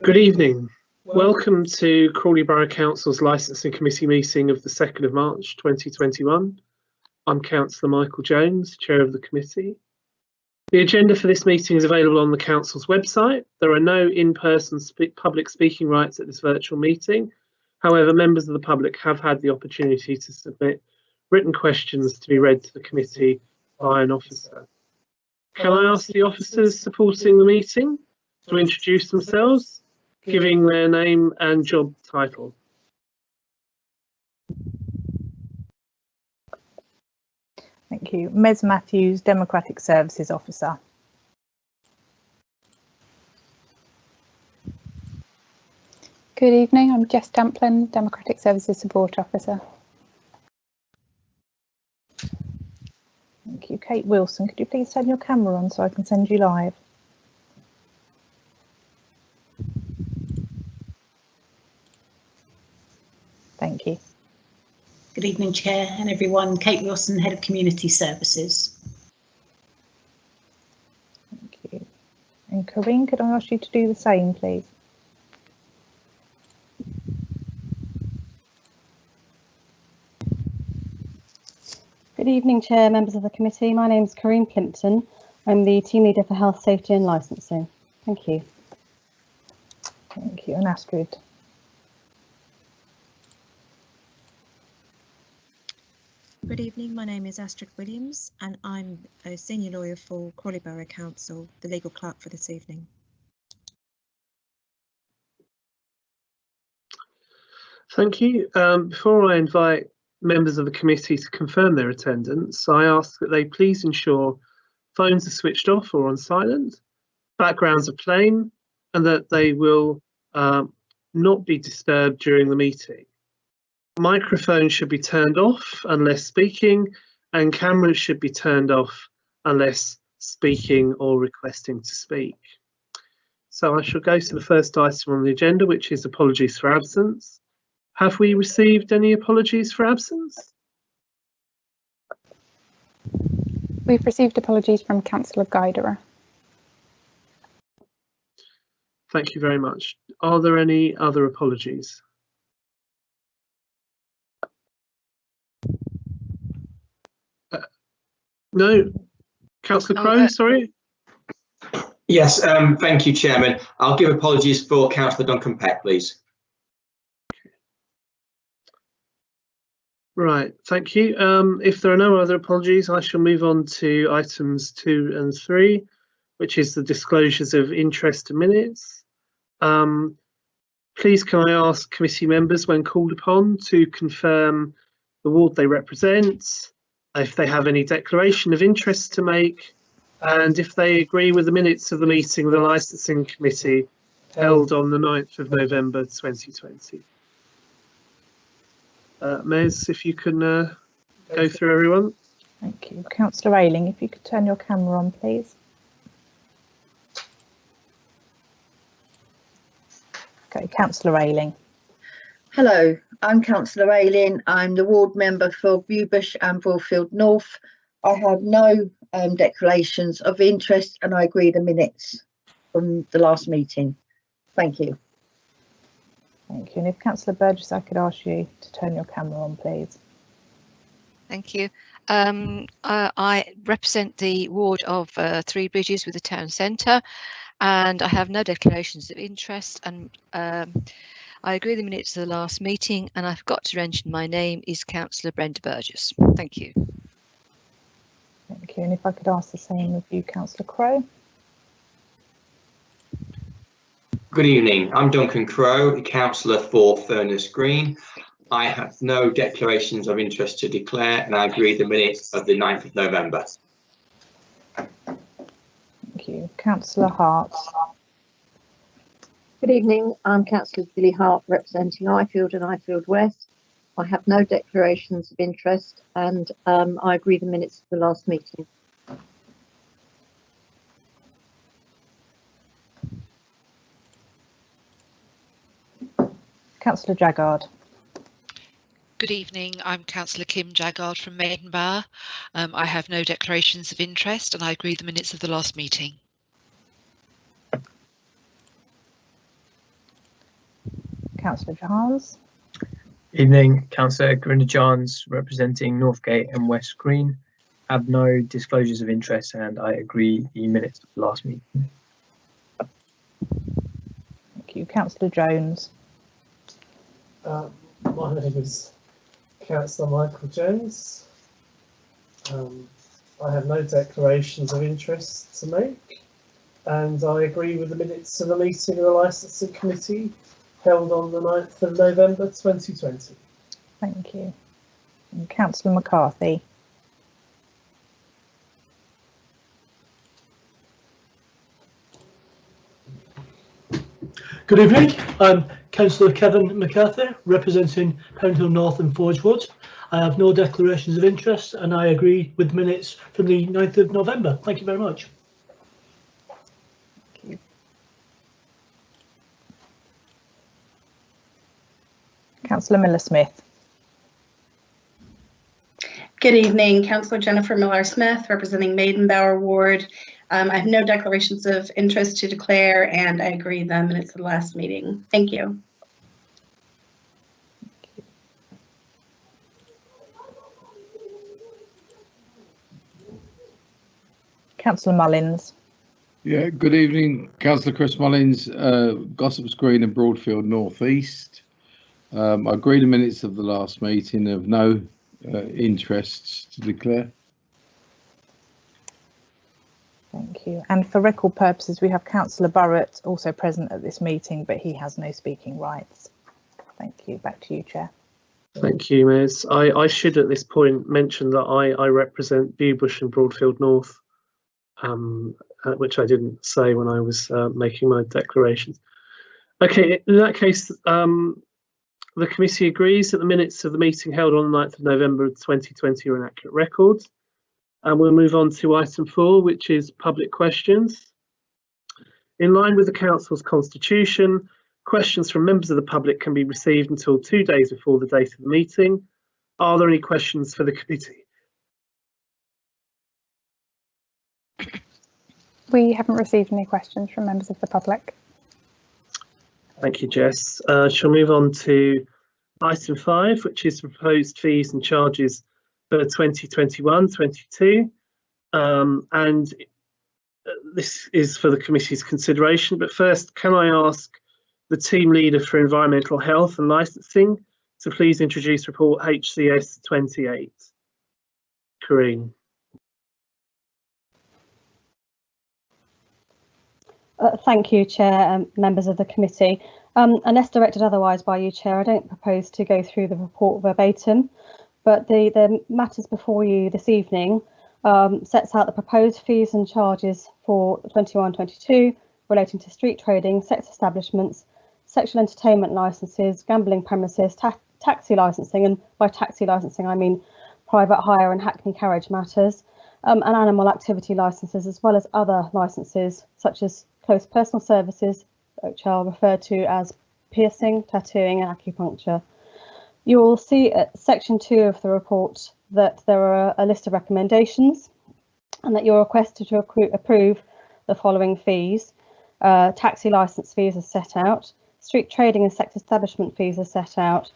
Good evening. Welcome to Crawley Borough Council's Licensing Committee meeting of the 2nd of March 2021. I'm Councillor Michael Jones, Chair of the committee. The agenda for this meeting is available on the Council's website. There are no in-person public speaking rights at this virtual meeting. However, members of the public have had the opportunity to submit written questions to be read to the committee by an officer. Can I ask the officers supporting the meeting to introduce themselves, giving their name and job title? Thank you. Ms Matthews, Democratic Services Officer. Good evening, I'm Jess Tamplin, Democratic Services Support Officer. Thank you. Kate Wilson, could you please turn your camera on so I can send you live? Thank you. Good evening, Chair and everyone. Kate Wilson, Head of Community Services. Thank you. And Corinne, could I ask you to do the same, please? Good evening, Chair, members of the committee. My name is Corinne Plimpton. I'm the Team Leader for Health, Safety and Licensing. Thank you. Thank you. And Astrid. Good evening, my name is Astrid Williams and I'm a senior lawyer for Crawley Borough Council, the legal clerk for this evening. Thank you. Before I invite members of the committee to confirm their attendance, I ask that they please ensure phones are switched off or on silent, backgrounds are plain, and that they will not be disturbed during the meeting. Microphones should be turned off unless speaking, and cameras should be turned off unless speaking or requesting to speak. So I shall go to the first item on the agenda, which is apologies for absence. Have we received any apologies for absence? We've received apologies from Councillor Guiderer. Thank you very much. Are there any other apologies? No, Councillor Crowe, sorry. Yes, thank you, Chairman. I'll give apologies for Councillor Duncan Peck, please. Right, thank you. If there are no other apologies, I shall move on to items 2 and 3, which is the disclosures of interest and minutes. Please can I ask committee members, when called upon, to confirm the ward they represent, if they have any declaration of interest to make, and if they agree with the minutes of the meeting of the Licensing Committee held on the 9th of November 2020. Mez, if you can go through everyone. Thank you. Councillor Ayling, if you could turn your camera on, please. Okay, Councillor Ayling. Hello, I'm Councillor Ayling. I'm the ward member for Bewbush and Broadfield North. I have no declarations of interest and I agree the minutes from the last meeting. Thank you. Thank you. And if Councillor Burgess, I could ask you to turn your camera on, please. Thank you. I represent the ward of Three Bridges with the town centre, and I have no declarations of interest, and I agree with the minutes of the last meeting, and I forgot to mention my name is Councillor Brenda Burgess. Thank you. Thank you. And if I could ask the same of you, Councillor Crowe. Good evening, I'm Duncan Crowe, Councillor for Furness Green. I have no declarations of interest to declare and I agree the minutes of the 9th of November. Thank you. Councillor Hart. Good evening, I'm Councillor Billy Hart representing Ifield and Ifield West. I have no declarations of interest and I agree the minutes of the last meeting. Councillor Jaggard. Good evening, I'm Councillor Kim Jaggard from Maidenbower. I have no declarations of interest and I agree the minutes of the last meeting. Councillor Jahans. Evening, Councillor Grinda-Johns representing Northgate and West Green. Have no disclosures of interest and I agree the minutes of the last meeting. Thank you. Councillor Jones. My name is Councillor Michael Jones. I have no declarations of interest to make and I agree with the minutes of the meeting of the Licensing Committee held on the 9th of November 2020. Thank you. And Councillor McCarthy. Good evening, I'm Councillor Kevin McCarthy, representing Pound Hill North and Forge Wood. I have no declarations of interest and I agree with minutes from the 9th of November. Thank you very much. Thank you. Councillor Miller-Smith. Good evening, Councillor Jennifer Miller-Smith, representing Maidenbower Ward. I have no declarations of interest to declare and I agree the minutes of the last meeting. Thank you. Councillor Mullins. Yeah, good evening, Councillor Chris Mullins, Gossips Green and Broadfield North East. I agree the minutes of the last meeting, of no interests to declare. Thank you. And for record purposes, we have Councillor Burrett also present at this meeting, but he has no speaking rights. Thank you. Back to you, Chair. Thank you, Ms. I should at this point mention that I represent Bewbush and Broadfield North, which I didn't say when I was making my declarations. Okay, in that case, the committee agrees that the minutes of the meeting held on the 9th of November 2020 are an accurate record. And we'll move on to item 4, which is public questions. In line with the Council's constitution, questions from members of the public can be received until 2 days before the date of the meeting. Are there any questions for the committee? We haven't received any questions from members of the public. Thank you, Jess. Shall move on to item 5, which is proposed fees and charges for 2021-22, and this is for the committee's consideration. But first, can I ask the team leader for environmental health and licensing to please introduce report HCS 28. Corinne. Thank you, Chair and members of the committee. Unless directed otherwise by you, Chair, I don't propose to go through the report verbatim, but the matters before you this evening sets out the proposed fees and charges for 21-22 relating to street trading, sex establishments, sexual entertainment licences, gambling premises, taxi licensing, and by taxi licensing I mean private hire and hackney carriage matters, and animal activity licences, as well as other licences such as close personal services, which I'll refer to as piercing, tattooing and acupuncture. You will see at section 2 of the report that there are a list of recommendations and that you're requested to approve the following fees. Taxi licence fees are set out, street trading and sex establishment fees are set out,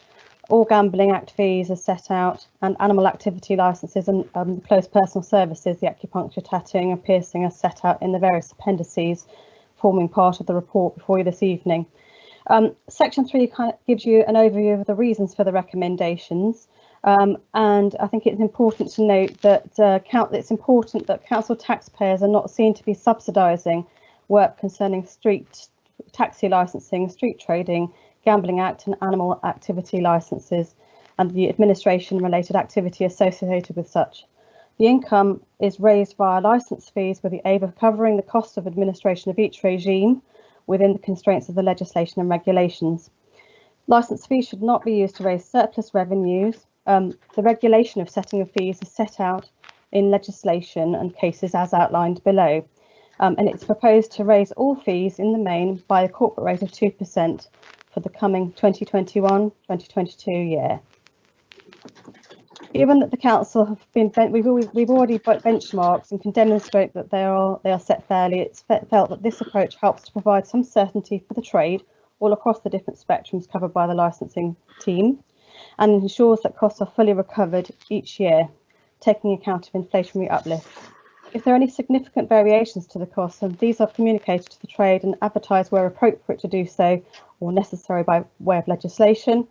all gambling act fees are set out, and animal activity licences and close personal services, the acupuncture, tattooing and piercing are set out in the various appendices forming part of the report before you this evening. Section 3 kind of gives you an overview of the reasons for the recommendations, and I think it's important to note that it's important that council taxpayers are not seen to be subsidising work concerning street taxi licensing, street trading, gambling act and animal activity licences and the administration related activity associated with such. The income is raised via licence fees with the aim of covering the cost of administration of each regime within the constraints of the legislation and regulations. Licence fees should not be used to raise surplus revenues. The regulation of setting of fees is set out in legislation and cases as outlined below. And it's proposed to raise all fees in the main by a corporate rate of 2% for the coming 2021-2022 year. Given that the council have been, we've already got benchmarks and can demonstrate that they are set fairly, it's felt that this approach helps to provide some certainty for the trade, all across the different spectrums covered by the licensing team, and ensures that costs are fully recovered each year, taking account of inflationary uplift. If there are any significant variations to the costs, and these are communicated to the trade and advertised where appropriate to do so or necessary by way of legislation,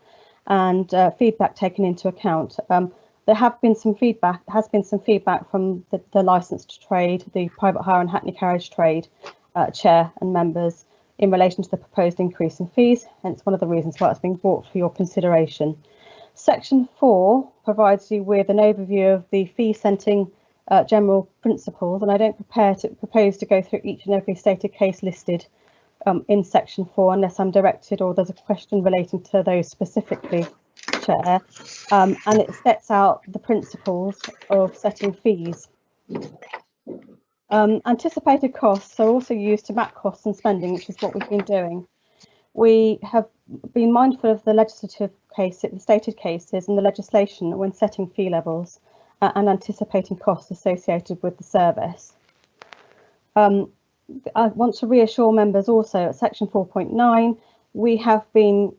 and feedback taken into account. There has been some feedback from the licensed trade, the private hire and hackney carriage trade chair and members in relation to the proposed increase in fees, hence one of the reasons why it's being brought for your consideration. Section 4 provides you with an overview of the fee setting general principles, and I don't propose to go through each and every stated case listed in section 4 unless I'm directed or there's a question relating to those specifically, Chair, and it sets out the principles of setting fees. Anticipated costs are also used to map costs and spending, which is what we've been doing. We have been mindful of the legislative cases, the stated cases and the legislation when setting fee levels and anticipating costs associated with the service. I want to reassure members also at section 4.9, we have been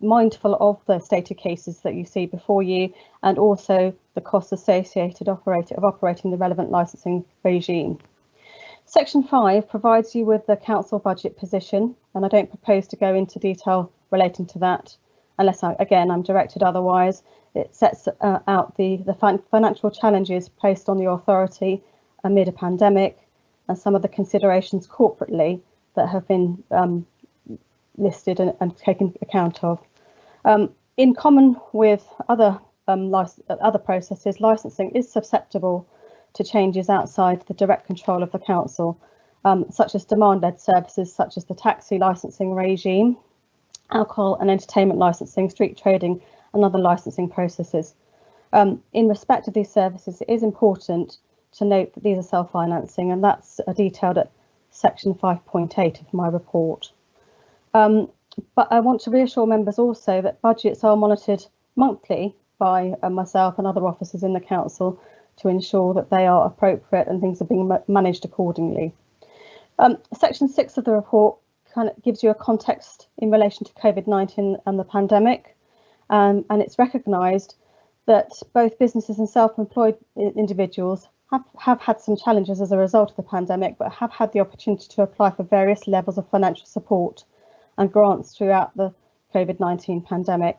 mindful of the stated cases that you see before you, and also the costs associated of operating the relevant licensing regime. Section 5 provides you with the council budget position, and I don't propose to go into detail relating to that unless I'm directed otherwise. It sets out the financial challenges placed on the authority amid a pandemic and some of the considerations corporately that have been listed and taken account of. In common with other processes, licensing is susceptible to changes outside the direct control of the council, such as demand-led services such as the taxi licensing regime, alcohol and entertainment licensing, street trading and other licensing processes. In respect of these services, it is important to note that these are self-financing, and that's detailed at section 5.8 of my report. But I want to reassure members also that budgets are monitored monthly by myself and other officers in the council to ensure that they are appropriate and things are being managed accordingly. Section 6 of the report kind of gives you a context in relation to COVID-19 and the pandemic, and it's recognised that both businesses and self-employed individuals have had some challenges as a result of the pandemic, but have had the opportunity to apply for various levels of financial support and grants throughout the COVID-19 pandemic.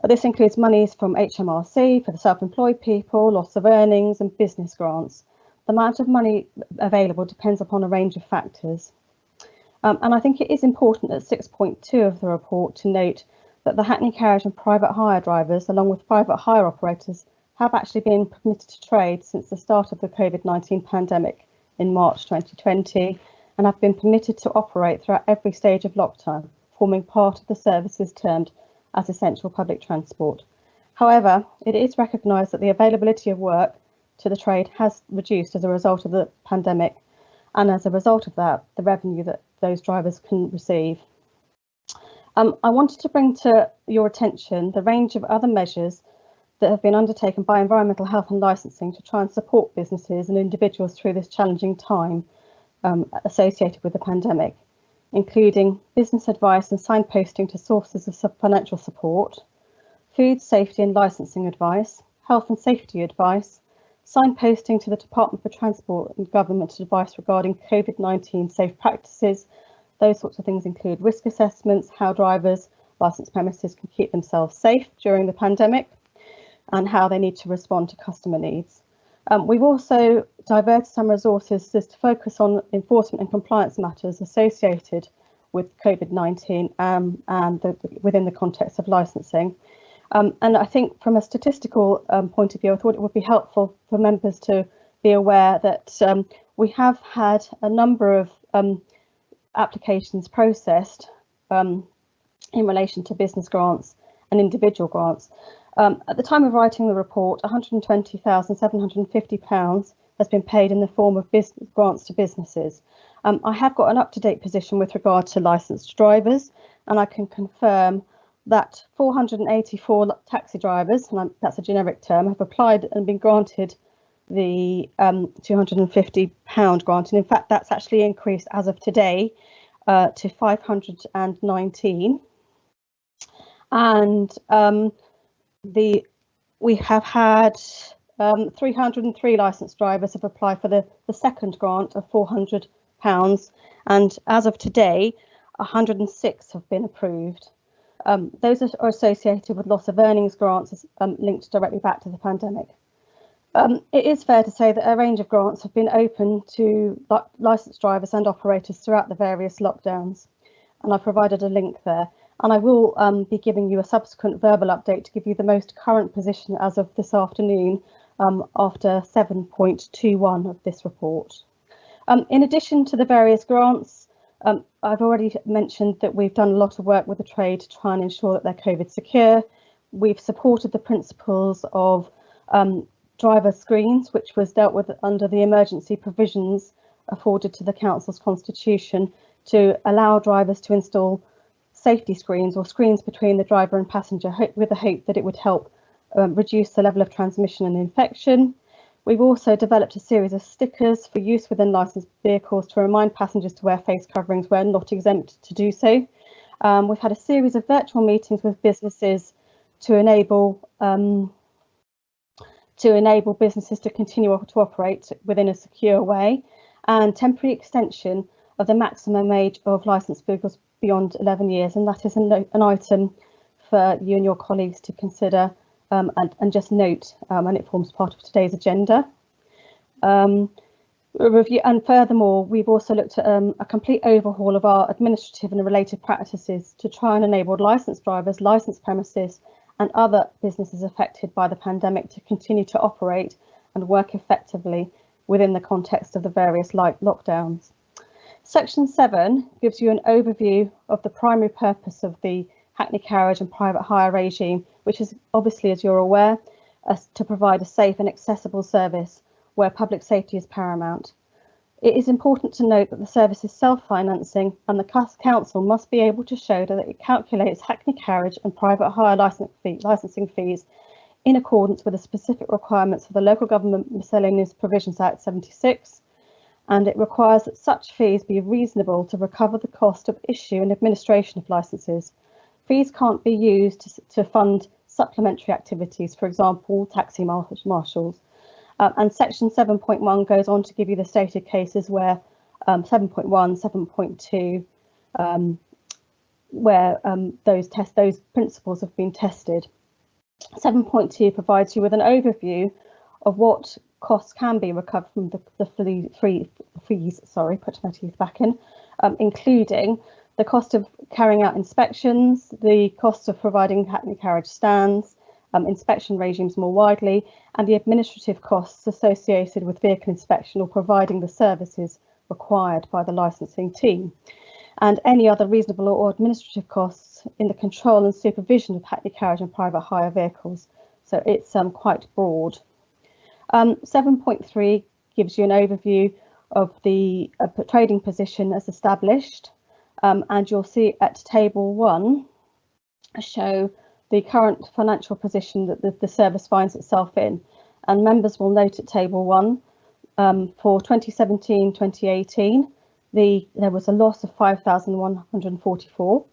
This includes monies from HMRC for the self-employed people, loss of earnings and business grants. The amount of money available depends upon a range of factors. And I think it is important at 6.2 of the report to note that the hackney carriage and private hire drivers, along with private hire operators, have actually been permitted to trade since the start of the COVID-19 pandemic in March 2020 and have been permitted to operate throughout every stage of lockdown, forming part of the services termed as essential public transport. However, it is recognised that the availability of work to the trade has reduced as a result of the pandemic, and as a result of that, the revenue that those drivers can receive. I wanted to bring to your attention the range of other measures that have been undertaken by Environmental Health and Licensing to try and support businesses and individuals through this challenging time associated with the pandemic, including business advice and signposting to sources of financial support, food safety and licensing advice, health and safety advice, signposting to the Department for Transport and Government advice regarding COVID-19 safe practices. Those sorts of things include risk assessments, how drivers, licensed premises can keep themselves safe during the pandemic, and how they need to respond to customer needs. We've also diverted some resources to focus on enforcement and compliance matters associated with COVID-19 and within the context of licensing. And I think from a statistical point of view, I thought it would be helpful for members to be aware that we have had a number of applications processed in relation to business grants and individual grants. At the time of writing the report, £120,750 has been paid in the form of business grants to businesses. I have got an up-to-date position with regard to licensed drivers, and I can confirm that 484 taxi drivers, and that's a generic term, have applied and been granted the £250 grant. And in fact, that's actually increased as of today to 519, and we have had 303 licensed drivers have applied for the second grant of £400, and as of today 106 have been approved. Those are associated with loss of earnings grants linked directly back to the pandemic. It is fair to say that a range of grants have been open to licensed drivers and operators throughout the various lockdowns, and I provided a link there. And I will be giving you a subsequent verbal update to give you the most current position as of this afternoon after 7.21 of this report. In addition to the various grants, I've already mentioned that we've done a lot of work with the trade to try and ensure that they're COVID secure. We've supported the principles of driver screens, which was dealt with under the emergency provisions afforded to the Council's constitution to allow drivers to install safety screens or screens between the driver and passenger with the hope that it would help reduce the level of transmission and infection. We've also developed a series of stickers for use within licensed vehicles to remind passengers to wear face coverings where not exempt to do so. We've had a series of virtual meetings with businesses to enable businesses to continue to operate within a secure way, and temporary extension of the maximum age of licensed vehicles beyond 11 years, and that is an item for you and your colleagues to consider and just note, and it forms part of today's agenda. Review, and furthermore, we've also looked at a complete overhaul of our administrative and related practices to try and enable licensed drivers, licensed premises and other businesses affected by the pandemic to continue to operate and work effectively within the context of the various lockdowns. Section 7 gives you an overview of the primary purpose of the Hackney Carriage and private hire regime, which is obviously, as you're aware, to provide a safe and accessible service where public safety is paramount. It is important to note that the service is self-financing, and the council must be able to show that it calculates Hackney Carriage and private hire licensing fees in accordance with the specific requirements of the Local Government Miscellaneous Provisions Act 76, and it requires that such fees be reasonable to recover the cost of issue and administration of licences. Fees can't be used to fund supplementary activities, for example, taxi marshals. And section 7.1 goes on to give you the stated cases where 7.1, 7.2, where those principles have been tested. 7.2 provides you with an overview of what costs can be recovered from the fees. Sorry, put my teeth back in, including the cost of carrying out inspections, the cost of providing Hackney Carriage stands, inspection regimes more widely, and the administrative costs associated with vehicle inspection or providing the services required by the licensing team, and any other reasonable or administrative costs in the control and supervision of Hackney Carriage and private hire vehicles. So it's quite broad. 7.3 gives you an overview of the trading position as established, and you'll see at table 1 show the current financial position that the service finds itself in, and members will note at table 1 for 2017-2018 there was a loss of £5,144,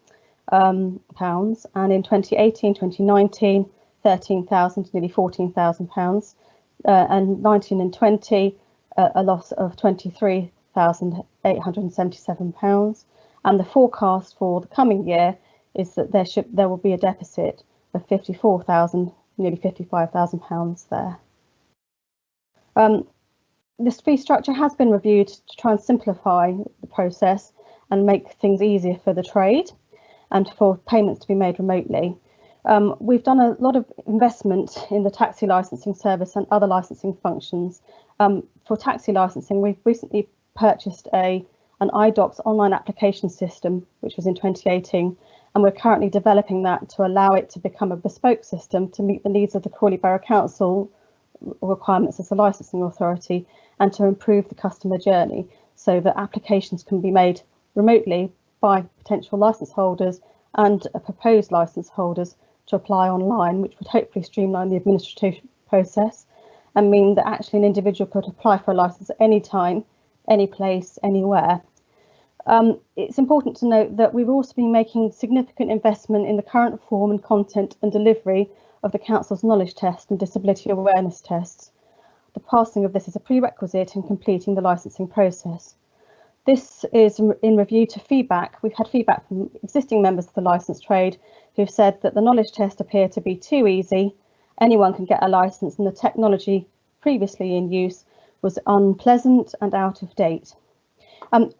and in 2018-2019 £13,000, nearly £14,000, and 19 and 20 a loss of £23,877, and the forecast for the coming year is that there will be a deficit of £54,000, nearly £55,000 there. This fee structure has been reviewed to try and simplify the process and make things easier for the trade and for payments to be made remotely. We've done a lot of investment in the taxi licensing service and other licensing functions. For taxi licensing, we've recently purchased an iDocs online application system, which was in 2018, and we're currently developing that to allow it to become a bespoke system to meet the needs of the Crawley Borough Council requirements as a licensing authority, and to improve the customer journey so that applications can be made remotely by potential licence holders and proposed licence holders to apply online, which would hopefully streamline the administrative process and mean that actually an individual could apply for a licence at any time, any place, anywhere. It's important to note that we've also been making significant investment in the current form and content and delivery of the Council's knowledge test and disability awareness tests. The passing of this is a prerequisite in completing the licensing process. This is in review to feedback. We've had feedback from existing members of the licence trade who've said that the knowledge test appeared to be too easy, anyone can get a licence, and the technology previously in use was unpleasant and out of date.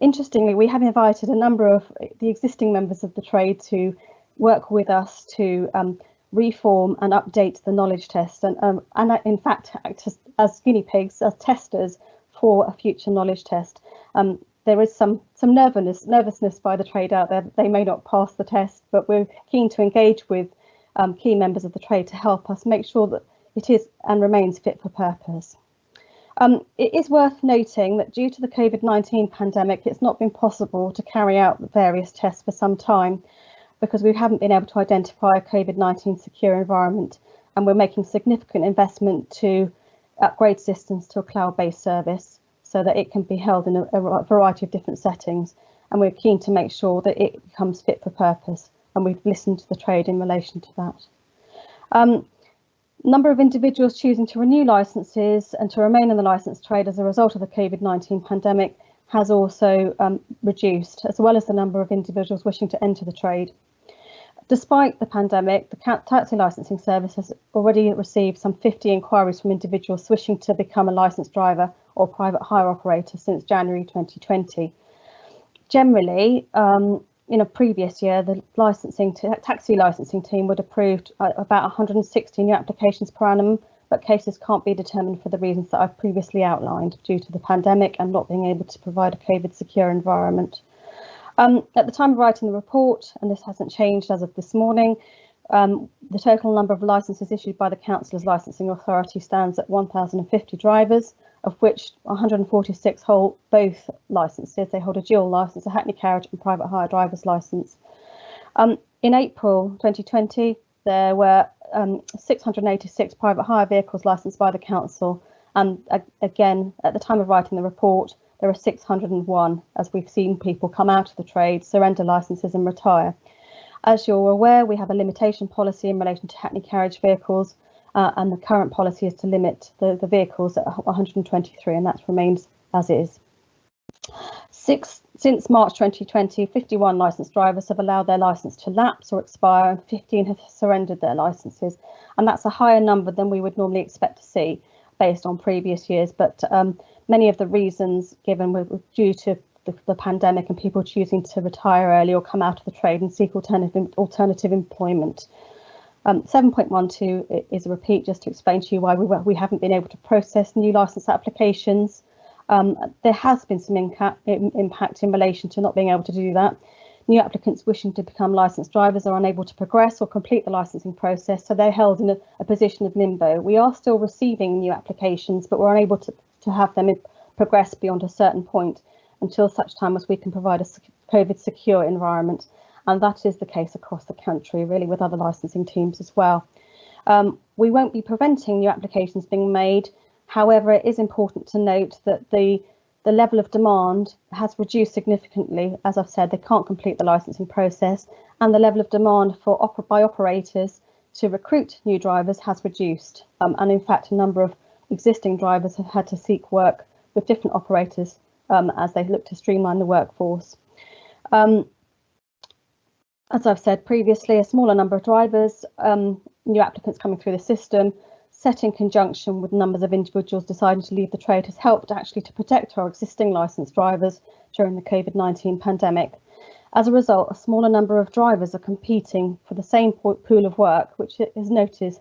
Interestingly, we have invited a number of the existing members of the trade to work with us to reform and update the knowledge test and in fact act as guinea pigs, as testers for a future knowledge test. There is some nervousness by the trade out there that they may not pass the test, but we're keen to engage with key members of the trade to help us make sure that it is and remains fit for purpose. It is worth noting that due to the COVID-19 pandemic, it's not been possible to carry out the various tests for some time because we haven't been able to identify a COVID-19 secure environment, and we're making significant investment to upgrade systems to a cloud-based service so that it can be held in a variety of different settings, and we're keen to make sure that it becomes fit for purpose, and we've listened to the trade in relation to that. Number of individuals choosing to renew licences and to remain in the licence trade as a result of the COVID-19 pandemic has also reduced, as well as the number of individuals wishing to enter the trade. Despite the pandemic, the taxi licensing service has already received some 50 inquiries from individuals wishing to become a licensed driver or private hire operator since January 2020. Generally, in a previous year, the taxi licensing team would have approved about 160 new applications per annum, but cases can't be determined for the reasons that I've previously outlined due to the pandemic and not being able to provide a COVID secure environment. At the time of writing the report, and this hasn't changed as of this morning, the total number of licences issued by the Council's Licensing Authority stands at 1,050 drivers, of which 146 hold both licences. They hold a dual licence, a Hackney carriage and private hire driver's licence. In April 2020, there were 686 private hire vehicles licensed by the Council, and again, at the time of writing the report, there are 601, as we've seen people come out of the trade, surrender licences and retire. As you're aware, we have a limitation policy in relation to Hackney carriage vehicles, and the current policy is to limit the vehicles at 123, and that remains as is. Since March 2020, 51 licensed drivers have allowed their licence to lapse or expire, and 15 have surrendered their licences, and that's a higher number than we would normally expect to see based on previous years, but many of the reasons given were due to the pandemic and people choosing to retire early or come out of the trade and seek alternative employment. 7.12 is a repeat just to explain to you why we haven't been able to process new licence applications. There has been some impact in relation to not being able to do that. New applicants wishing to become licensed drivers are unable to progress or complete the licensing process, so they're held in a position of limbo. We are still receiving new applications, but we're unable to have them progress beyond a certain point until such time as we can provide a COVID secure environment. And that is the case across the country, really, with other licensing teams as well. We won't be preventing new applications being made. However, it is important to note that the level of demand has reduced significantly. As I've said, they can't complete the licensing process, and the level of demand by operators to recruit new drivers has reduced. And in fact, a number of existing drivers have had to seek work with different operators as they look to streamline the workforce. As I've said previously, a smaller number of drivers, new applicants coming through the system, set in conjunction with numbers of individuals deciding to leave the trade, has helped actually to protect our existing licensed drivers during the COVID-19 pandemic. As a result, a smaller number of drivers are competing for the same pool of work, which is noted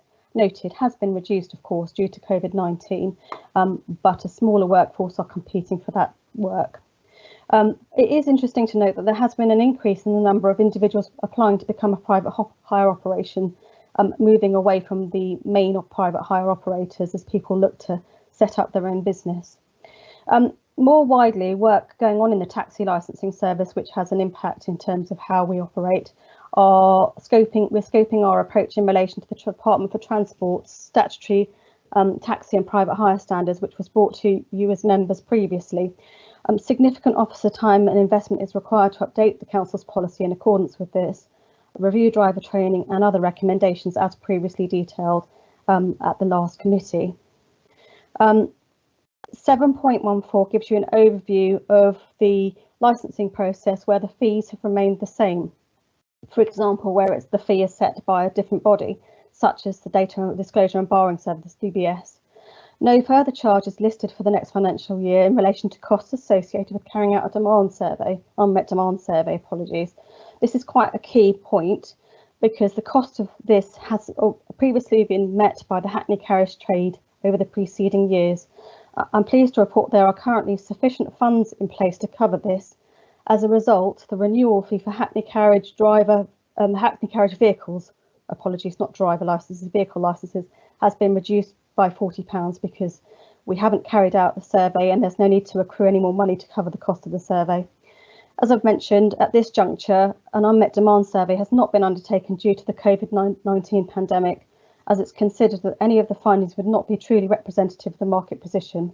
has been reduced, of course, due to COVID-19, but a smaller workforce are competing for that work. It is interesting to note that there has been an increase in the number of individuals applying to become a private hire operation, moving away from the main or private hire operators as people look to set up their own business. More widely, work going on in the taxi licensing service, which has an impact in terms of how we operate. We're scoping our approach in relation to the Department for Transport's statutory taxi and private hire standards, which was brought to you as members previously. Significant officer time and investment is required to update the council's policy in accordance with this, review driver training and other recommendations as previously detailed at the last committee. 7.14 gives you an overview of the licensing process where the fees have remained the same. For example, where the fee is set by a different body, such as the Data Disclosure and Borrowing Service, DBS. No further charges listed for the next financial year in relation to costs associated with carrying out a demand survey, unmet demand survey, apologies. This is quite a key point because the cost of this has previously been met by the Hackney carriage trade over the preceding years. I'm pleased to report there are currently sufficient funds in place to cover this. As a result, the renewal fee for Hackney carriage driver and Hackney carriage vehicles, apologies, not driver licenses, vehicle licenses, has been reduced by £40 because we haven't carried out the survey and there's no need to accrue any more money to cover the cost of the survey. As I've mentioned, at this juncture, an unmet demand survey has not been undertaken due to the COVID-19 pandemic, as it's considered that any of the findings would not be truly representative of the market position.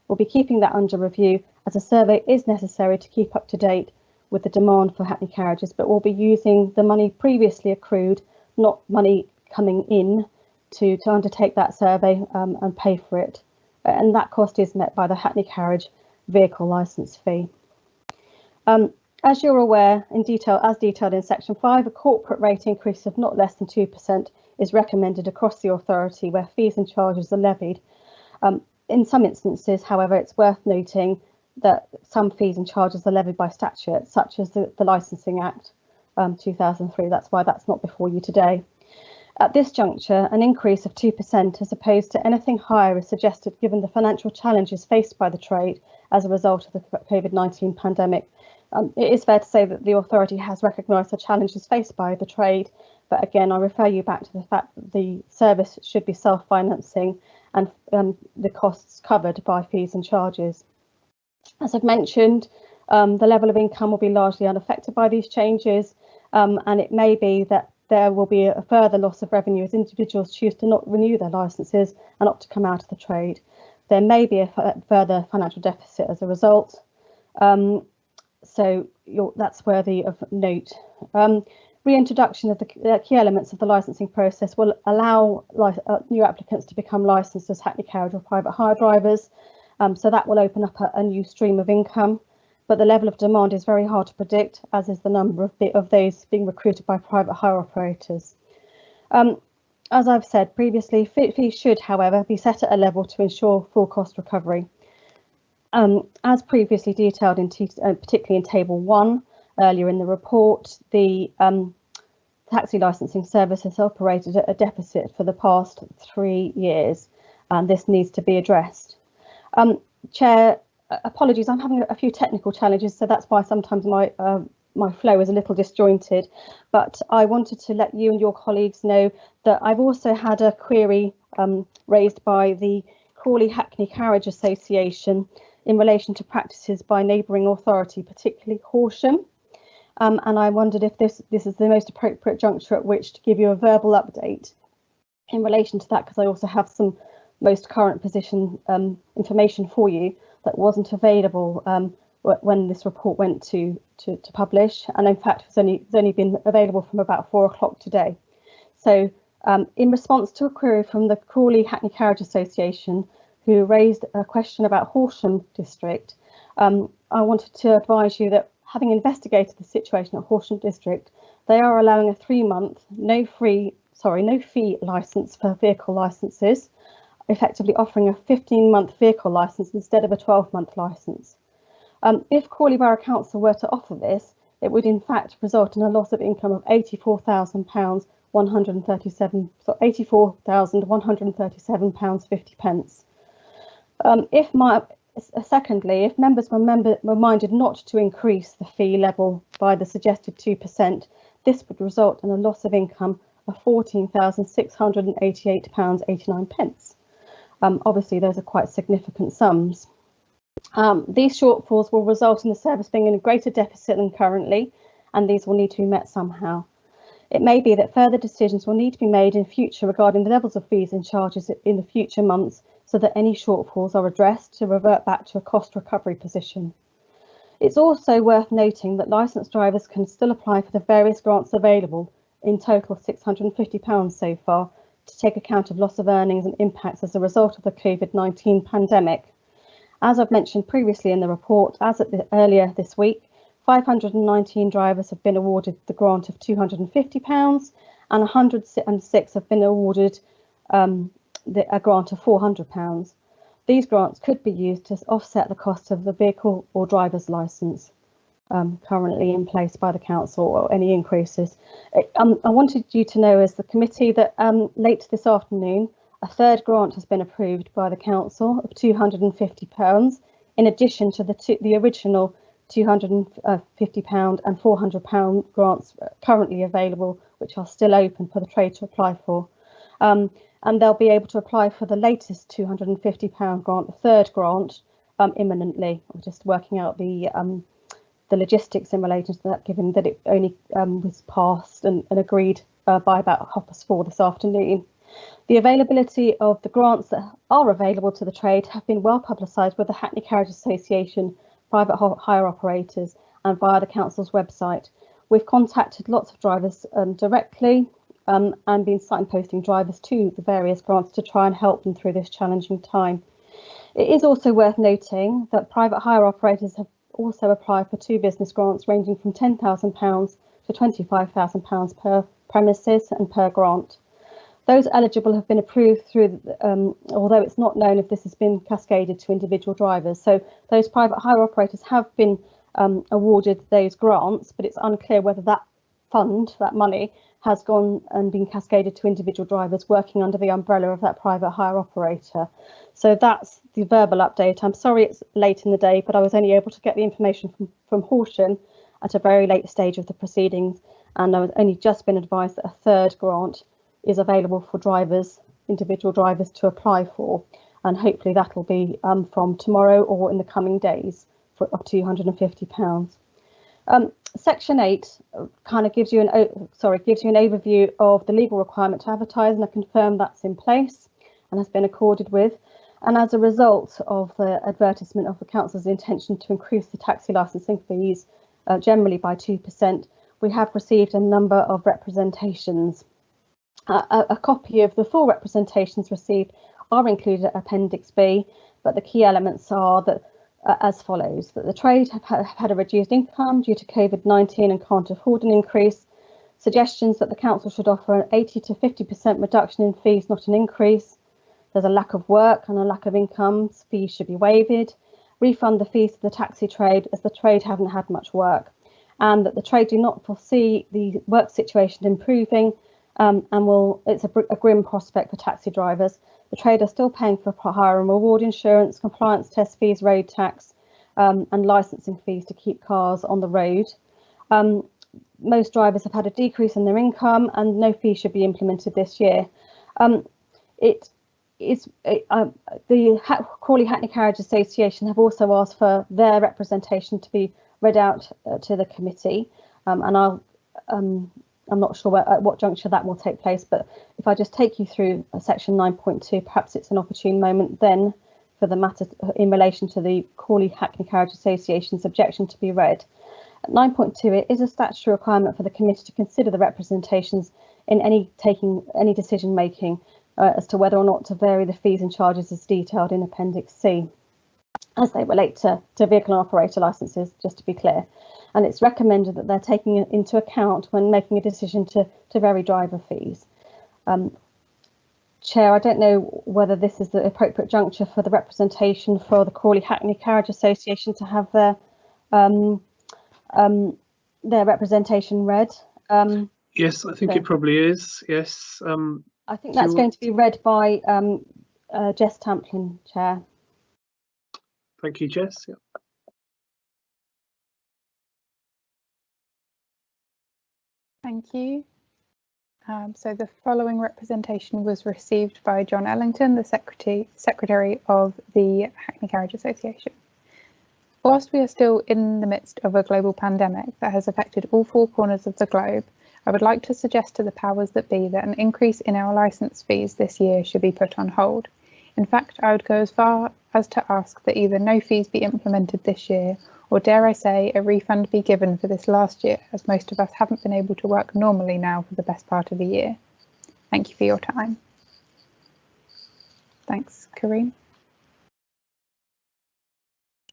We'll be keeping that under review as a survey is necessary to keep up to date with the demand for Hackney carriages, but we'll be using the money previously accrued, not money coming in, to undertake that survey and pay for it. And that cost is met by the Hackney carriage vehicle licence fee. As you're aware, as detailed in section 5, a corporate rate increase of not less than 2% is recommended across the authority where fees and charges are levied. In some instances, however, it's worth noting that some fees and charges are levied by statute, such as the Licensing Act 2003. That's why that's not before you today. At this juncture, an increase of 2% as opposed to anything higher is suggested given the financial challenges faced by the trade as a result of the COVID-19 pandemic. It is fair to say that the authority has recognised the challenges faced by the trade, but again, I refer you back to the fact that the service should be self-financing and the costs covered by fees and charges. As I've mentioned, the level of income will be largely unaffected by these changes, and it may be that there will be a further loss of revenue as individuals choose to not renew their licences and opt to come out of the trade. There may be a further financial deficit as a result. So that's worthy of note. Reintroduction of the key elements of the licensing process will allow new applicants to become licensed as Hackney carriage or private hire drivers. So that will open up a new stream of income. But the level of demand is very hard to predict, as is the number of those being recruited by private hire operators. As I've said previously, fees should, however, be set at a level to ensure full cost recovery. As previously detailed, particularly in Table 1 earlier in the report, the taxi licensing service has operated at a deficit for the past 3 years, and this needs to be addressed. Chair, apologies, I'm having a few technical challenges, so that's why sometimes my flow is a little disjointed, but I wanted to let you and your colleagues know that I've also had a query raised by the Crawley Hackney Carriage Association in relation to practices by neighbouring authority, particularly Horsham. And I wondered if this is the most appropriate juncture at which to give you a verbal update in relation to that, because I also have some most current position information for you that wasn't available when this report went to publish, and in fact it's only been available from about 4 o'clock today. So in response to a query from the Crawley Hackney Carriage Association, who raised a question about Horsham District, I wanted to advise you that having investigated the situation at Horsham District, they are allowing a 3-month no fee licence for vehicle licences, effectively offering a 15-month vehicle licence instead of a 12-month licence. If Crawley Borough Council were to offer this, it would in fact result in a loss of income of £84,137.50. Secondly, if members were minded not to increase the fee level by the suggested 2%, this would result in a loss of income of £14,688.89. Obviously, those are quite significant sums. These shortfalls will result in the service being in a greater deficit than currently, and these will need to be met somehow. It may be that further decisions will need to be made in future regarding the levels of fees and charges in the future months, so that any shortfalls are addressed to revert back to a cost recovery position. It's also worth noting that licensed drivers can still apply for the various grants available, in total £650 so far, to take account of loss of earnings and impacts as a result of the COVID-19 pandemic. As I've mentioned previously in the report, earlier this week, 519 drivers have been awarded the grant of £250 and 106 have been awarded a grant of £400. These grants could be used to offset the cost of the vehicle or driver's licence currently in place by the council, or any increases. I wanted you to know as the committee that late this afternoon, a third grant has been approved by the council of £250, in addition to the original £250 and £400 grants currently available, which are still open for the trade to apply for. And they'll be able to apply for the latest £250 grant, the third grant, imminently. We're just working out the logistics in relation to that, given that it only was passed and agreed by about 4:30 this afternoon. The availability of the grants that are available to the trade have been well publicised with the Hackney Carriage Association, private hire operators, and via the council's website. We've contacted lots of drivers directly and been signposting drivers to the various grants to try and help them through this challenging time. It is also worth noting that private hire operators have also applied for 2 business grants ranging from £10,000 to £25,000 per premises and per grant. Those eligible have been approved through, although it's not known if this has been cascaded to individual drivers. So those private hire operators have been awarded those grants, but it's unclear whether that fund, that money, has gone and been cascaded to individual drivers working under the umbrella of that private hire operator. So that's the verbal update. I'm sorry it's late in the day, but I was only able to get the information from Horsham at a very late stage of the proceedings, and I was only just been advised that a third grant is available for drivers, individual drivers, to apply for, and hopefully that will be from tomorrow or in the coming days of £250. Section 8 kind of gives you an overview of the legal requirement to advertise, and I confirm that's in place and has been accorded with. And as a result of the advertisement of the council's intention to increase the taxi licensing fees generally by 2%, we have received a number of representations. A copy of the full representations received are included at Appendix B, but the key elements are that as follows: that the trade have had a reduced income due to COVID-19 and can't afford an increase. Suggestions that the council should offer an 80 to 50% reduction in fees, not an increase. There's a lack of work and a lack of income, fees should be waived. Refund the fees to the taxi trade, as the trade haven't had much work, and that the trade do not foresee the work situation improving, and it's a grim prospect for taxi drivers. The trade are still paying for hire and reward insurance, compliance test fees, road tax, and licensing fees to keep cars on the road. Most drivers have had a decrease in their income, and no fee should be implemented this year. The Crawley Hackney Carriage Association have also asked for their representation to be read out to the committee, and I'm not sure at what juncture that will take place, but if I just take you through section 9.2, perhaps it's an opportune moment then for the matter in relation to the Crawley Hackney Carriage Association's objection to be read. At 9.2, it is a statutory requirement for the committee to consider the representations in any decision making as to whether or not to vary the fees and charges as detailed in Appendix C, as they relate to vehicle and operator licences, just to be clear. And it's recommended that they're taking it into account when making a decision to vary driver fees. Chair, I don't know whether this is the appropriate juncture for the representation for the Crawley Hackney Carriage Association to have their representation read. Yes, I think it probably is. Yes. I think that's going to be read by Jess Tamplin, Chair. Thank you, Jess. Yeah. Thank you. So the following representation was received by John Ellington, the Secretary of the Hackney Carriage Association. Whilst we are still in the midst of a global pandemic that has affected all 4 corners of the globe, I would like to suggest to the powers that be that an increase in our licence fees this year should be put on hold. In fact, I would go as far as to ask that either no fees be implemented this year, or dare I say, a refund be given for this last year, as most of us haven't been able to work normally now for the best part of the year. Thank you for your time. Thanks, Karine.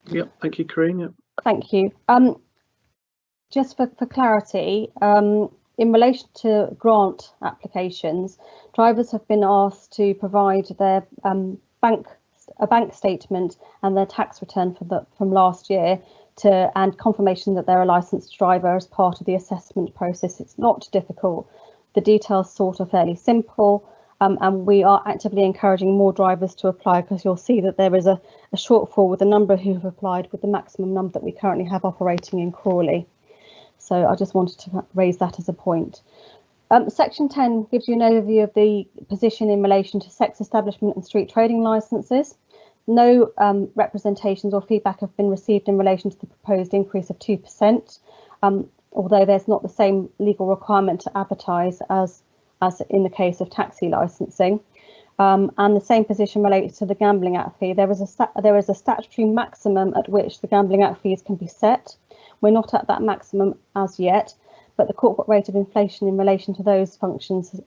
Yep, thank you, Karine. Yep. Thank you. Just for clarity, in relation to grant applications, drivers have been asked to provide their bank statement and their tax return from last year and confirmation that they're a licensed driver as part of the assessment process. It's not difficult. The details sort of fairly simple, and we are actively encouraging more drivers to apply, because you'll see that there is a shortfall with the number who have applied with the maximum number that we currently have operating in Crawley. So I just wanted to raise that as a point. Section 10 gives you an overview of the position in relation to sex establishment and street trading licences. No representations or feedback have been received in relation to the proposed increase of 2%, although there's not the same legal requirement to advertise as in the case of taxi licensing. And the same position relates to the Gambling Act fee. There is a statutory maximum at which the Gambling Act fees can be set. We're not at that maximum as yet, but the corporate rate of inflation in relation to those functions is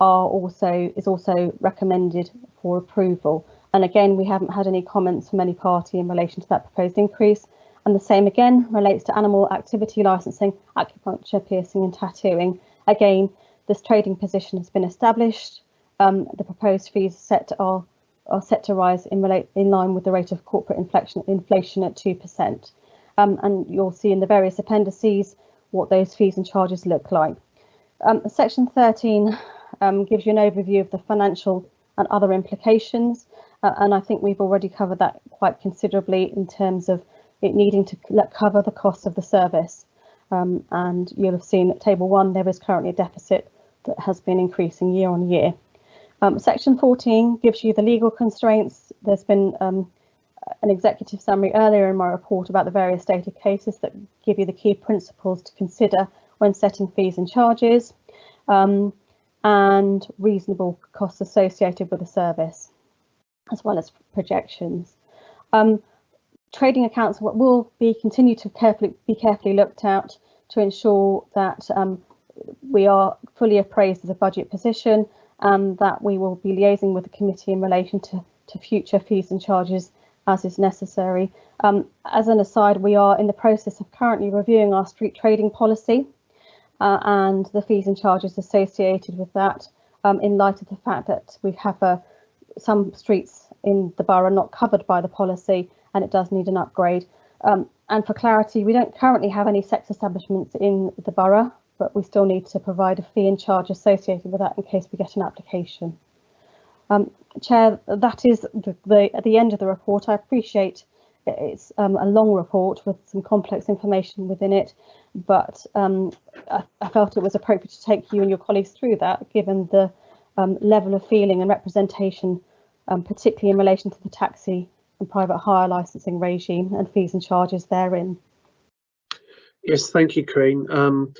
also recommended for approval. And again, we haven't had any comments from any party in relation to that proposed increase. And the same again relates to animal activity licensing, acupuncture, piercing and tattooing. Again, this trading position has been established. The proposed fees are set to rise in line with the rate of corporate inflation at 2%. And you'll see in the various appendices what those fees and charges look like. Section 13 gives you an overview of the financial and other implications, and I think we've already covered that quite considerably in terms of it needing to cover the cost of the service. And you'll have seen at table 1 there is currently a deficit that has been increasing year on year. Section 14 gives you the legal constraints. There's been an executive summary earlier in my report about the various stated cases that give you the key principles to consider when setting fees and charges, and reasonable costs associated with the service, as well as projections. Trading accounts will continue to be carefully looked at to ensure that we are fully appraised of the budget position, and that we will be liaising with the committee in relation to future fees and charges as is necessary. As an aside, we are in the process of currently reviewing our street trading policy and the fees and charges associated with that, in light of the fact that we have some streets in the borough not covered by the policy, and it does need an upgrade. And for clarity, we don't currently have any sex establishments in the borough, but we still need to provide a fee and charge associated with that in case we get an application. Chair, that is at the end of the report. I appreciate it's a long report with some complex information within it, but I felt it was appropriate to take you and your colleagues through that, given the level of feeling and representation, particularly in relation to the taxi and private hire licensing regime and fees and charges therein. Yes, thank you, Karine.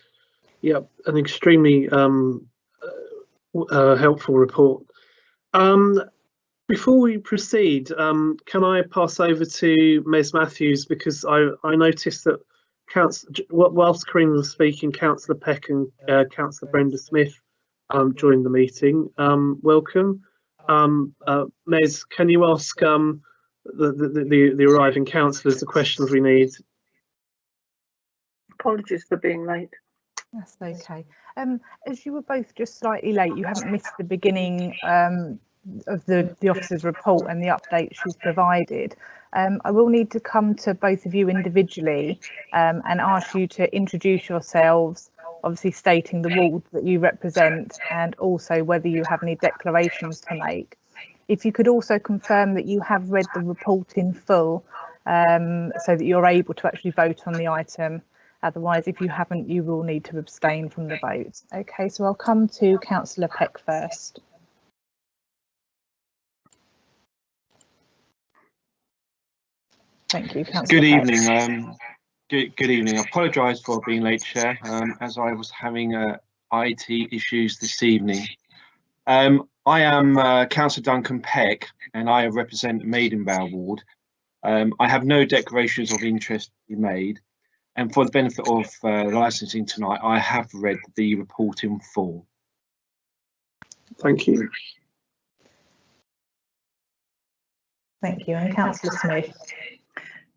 Yeah, an extremely helpful report. Before we proceed, can I pass over to Ms Matthews, because I noticed that whilst Karine was speaking, Councillor Peck and Councillor Brenda Smith joined the meeting. Welcome. Ms, can you ask the arriving councillors the questions we need? Apologies for being late. That's okay. As you were both just slightly late, you haven't missed the beginning of the officer's report and the update she's provided. I will need to come to both of you individually and ask you to introduce yourselves, obviously stating the ward that you represent, and also whether you have any declarations to make. If you could also confirm that you have read the report in full, so that you're able to actually vote on the item. Otherwise, if you haven't, you will need to abstain from the vote. Okay, so I'll come to Councillor Peck first. Thank you, Councillor Good Peck. evening. Good evening. I apologise for being late, Chair, as I was having IT issues this evening. I am Councillor Duncan Peck, and I represent Maidenbough Ward. I have no declarations of interest to be made, and for the benefit of licensing tonight, I have read the report in full. Thank you. Thank you. And Councillor Smith.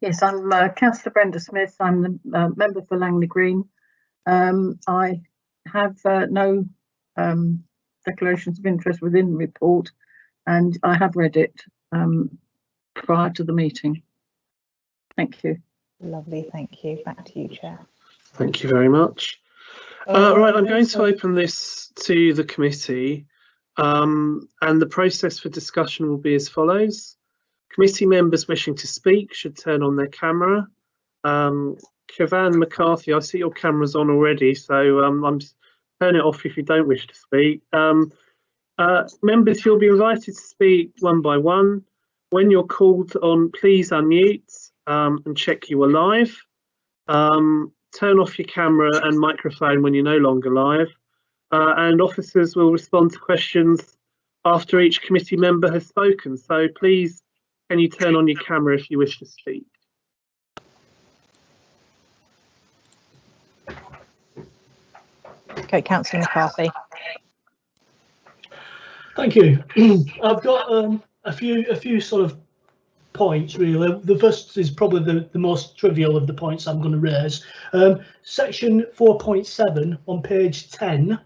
Yes, I'm Councillor Brenda Smith. I'm the member for Langley Green. I have no declarations of interest within the report, and I have read it prior to the meeting. Thank you. Lovely, thank you. Back to you, Chair. Thank you very much. Right, I'm going to open this to the committee, and the process for discussion will be as follows. Committee members wishing to speak should turn on their camera. Kevan McCarthy, I see your camera's on already, so I'm turn it off if you don't wish to speak. Members, you'll be invited to speak one by one. When you're called on, please unmute and check you are live. Turn off your camera and microphone when you're no longer live. And officers will respond to questions after each committee member has spoken. So please, can you turn on your camera if you wish to speak? Okay, Councillor McCarthy. Thank you. I've got a few sort of points really. The first is probably the most trivial of the points I'm going to raise. Section 4.7 on page 10,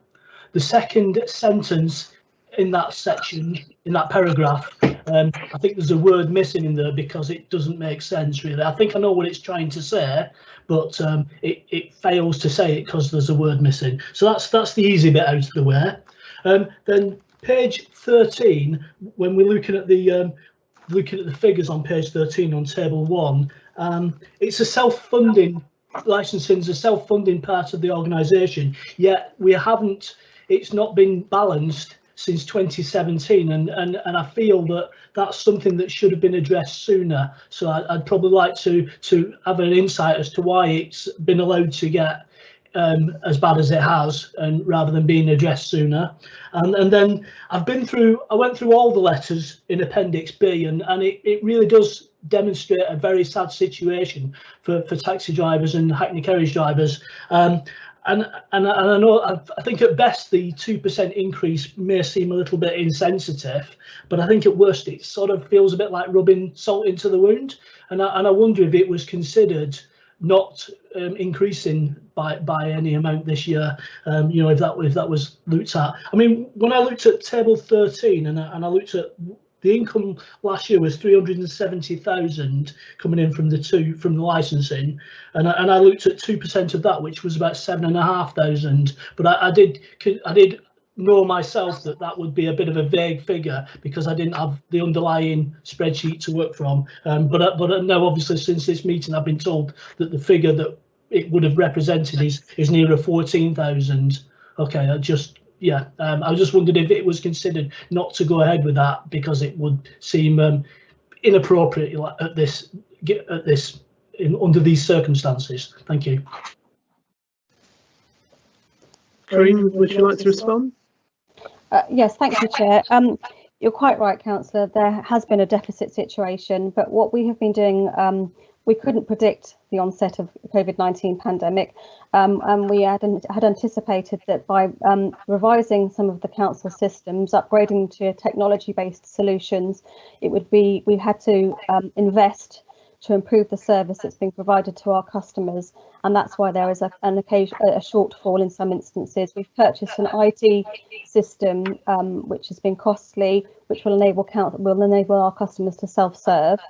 the second sentence in that section, in that paragraph, I think there's a word missing in there because it doesn't make sense really. I think I know what it's trying to say, but it fails to say it because there's a word missing. So that's the easy bit out of the way. Then page 13, when we're looking at the figures on page 13 on table 1, it's a self-funding licensing is a self-funding part of the organisation, yet it's not been balanced since 2017, and I feel that that's something that should have been addressed sooner. So I'd probably like to have an insight as to why it's been allowed to get as bad as it has, and rather than being addressed sooner. And then I went through all the letters in Appendix B, and it really does demonstrate a very sad situation for taxi drivers and hackney carriage drivers. And I know I think at best the 2% increase may seem a little bit insensitive, but I think at worst it sort of feels a bit like rubbing salt into the wound. And I wonder if it was considered not increasing by any amount this year, you know, if that was looked at. I mean, when I looked at table 13 and I looked at the income last year was 370,000 coming in from the licensing, and I looked at 2% of that, which was about 7,500. But I did know myself that would be a bit of a vague figure because I didn't have the underlying spreadsheet to work from. But now, obviously, since this meeting, I've been told that the figure that it would have represented is nearer 14,000. Okay, I just wondered if it was considered not to go ahead with that because it would seem inappropriate under these circumstances. Thank you. Corinne, would you like to respond? Yes, thank you, Chair. You're quite right, Councillor. There has been a deficit situation, but what we have been doing, we couldn't predict the onset of the COVID-19 pandemic, and we had anticipated that by revising some of the council systems, upgrading to technology-based solutions, we had to invest to improve the service that's being provided to our customers, and that's why there is a shortfall in some instances. We've purchased an IT system which has been costly, which will enable our customers to self-serve.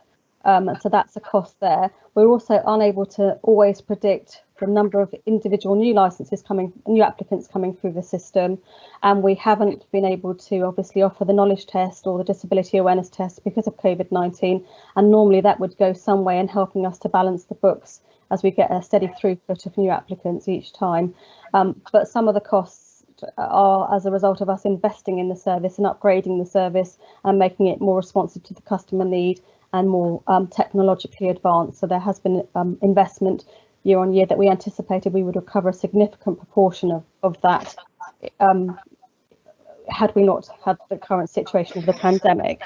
So that's a cost there. We're also unable to always predict the number of individual new applicants coming through the system, and we haven't been able to obviously offer the knowledge test or the disability awareness test because of COVID-19, and normally that would go some way in helping us to balance the books as we get a steady throughput of new applicants each time. But some of the costs are as a result of us investing in the service and upgrading the service and making it more responsive to the customer need and more technologically advanced. So there has been investment year on year that we anticipated we would recover a significant proportion of that had we not had the current situation of the pandemic.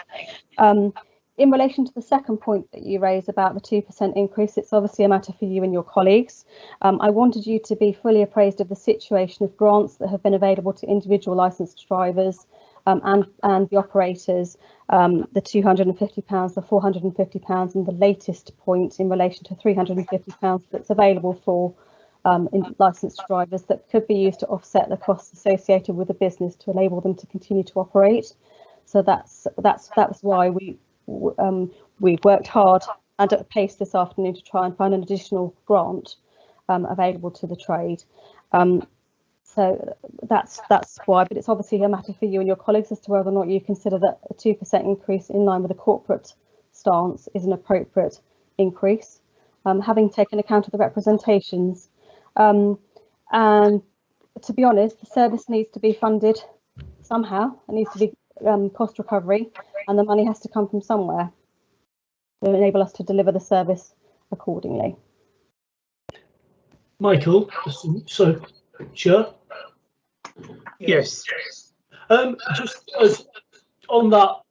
In relation to the second point that you raised about the 2% increase, it's obviously a matter for you and your colleagues. I wanted you to be fully appraised of the situation of grants that have been available to individual licensed drivers and the operators, the £250, the £450, and the latest point in relation to £350 that's available for licensed drivers that could be used to offset the costs associated with the business to enable them to continue to operate. So that's why we've worked hard and at pace this afternoon to try and find an additional grant available to the trade. So that's why, but it's obviously a matter for you and your colleagues as to whether or not you consider that a 2% increase in line with the corporate stance is an appropriate increase, having taken account of the representations. And to be honest, the service needs to be funded somehow. It needs to be cost recovery, and the money has to come from somewhere to enable us to deliver the service accordingly. Michael, so sure. Yes. Just as on that,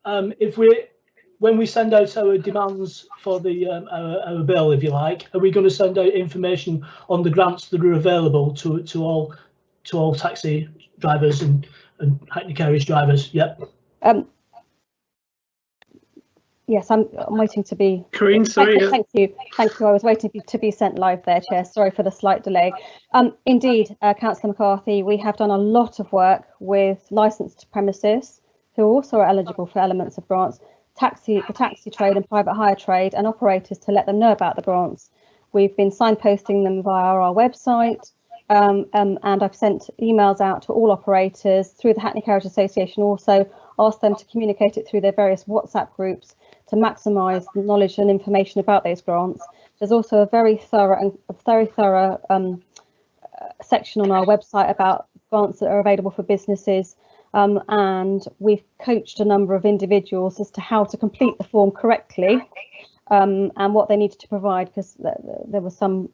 when we send out our demands for the our bill, if you like, are we going to send out information on the grants that are available to all taxi drivers and hackney carriage drivers? Yep. Yes, I'm waiting to be. Corinne, sorry. Thank you. I was waiting to be sent live there, Chair. Sorry for the slight delay. Indeed, Councillor McCarthy, we have done a lot of work with licensed premises who also are eligible for elements of grants, the taxi trade and private hire trade, and operators to let them know about the grants. We've been signposting them via our website, and I've sent emails out to all operators through the Hackney Carriage Association, also asked them to communicate it through their various WhatsApp groups to maximise the knowledge and information about those grants. There's also a very thorough section on our website about grants that are available for businesses, and we've coached a number of individuals as to how to complete the form correctly and what they needed to provide, because there was some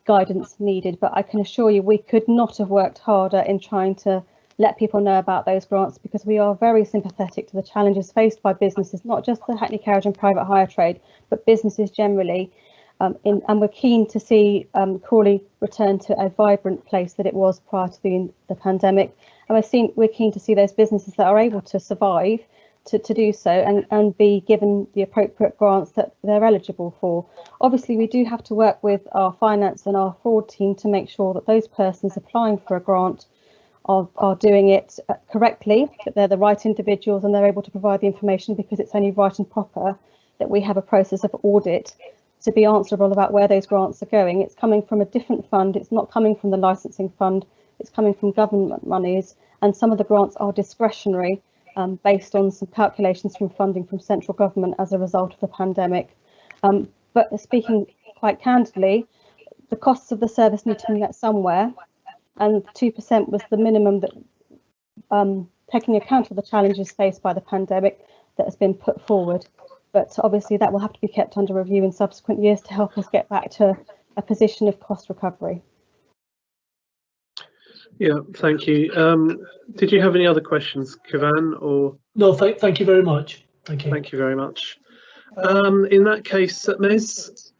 guidance needed. But I can assure you we could not have worked harder in trying to let people know about those grants, because we are very sympathetic to the challenges faced by businesses, not just the Hackney Carriage and private hire trade, but businesses generally. And we're keen to see Crawley return to a vibrant place that it was prior to the pandemic. And we're keen to see those businesses that are able to survive to do so and be given the appropriate grants that they're eligible for. Obviously, we do have to work with our finance and our fraud team to make sure that those persons applying for a grant are doing it correctly, that they're the right individuals and they're able to provide the information, because it's only right and proper that we have a process of audit to be answerable about where those grants are going. It's coming from a different fund. It's not coming from the licensing fund. It's coming from government monies, and some of the grants are discretionary based on some calculations from funding from central government as a result of the pandemic. But speaking quite candidly, the costs of the service need to be met somewhere, and 2% was the minimum that, taking account of the challenges faced by the pandemic, that has been put forward. But obviously that will have to be kept under review in subsequent years to help us get back to a position of cost recovery. Yeah, thank you. Did you have any other questions, Kevan? Or no? Thank you very much. Thank you. Thank you very much. In that case, Ms.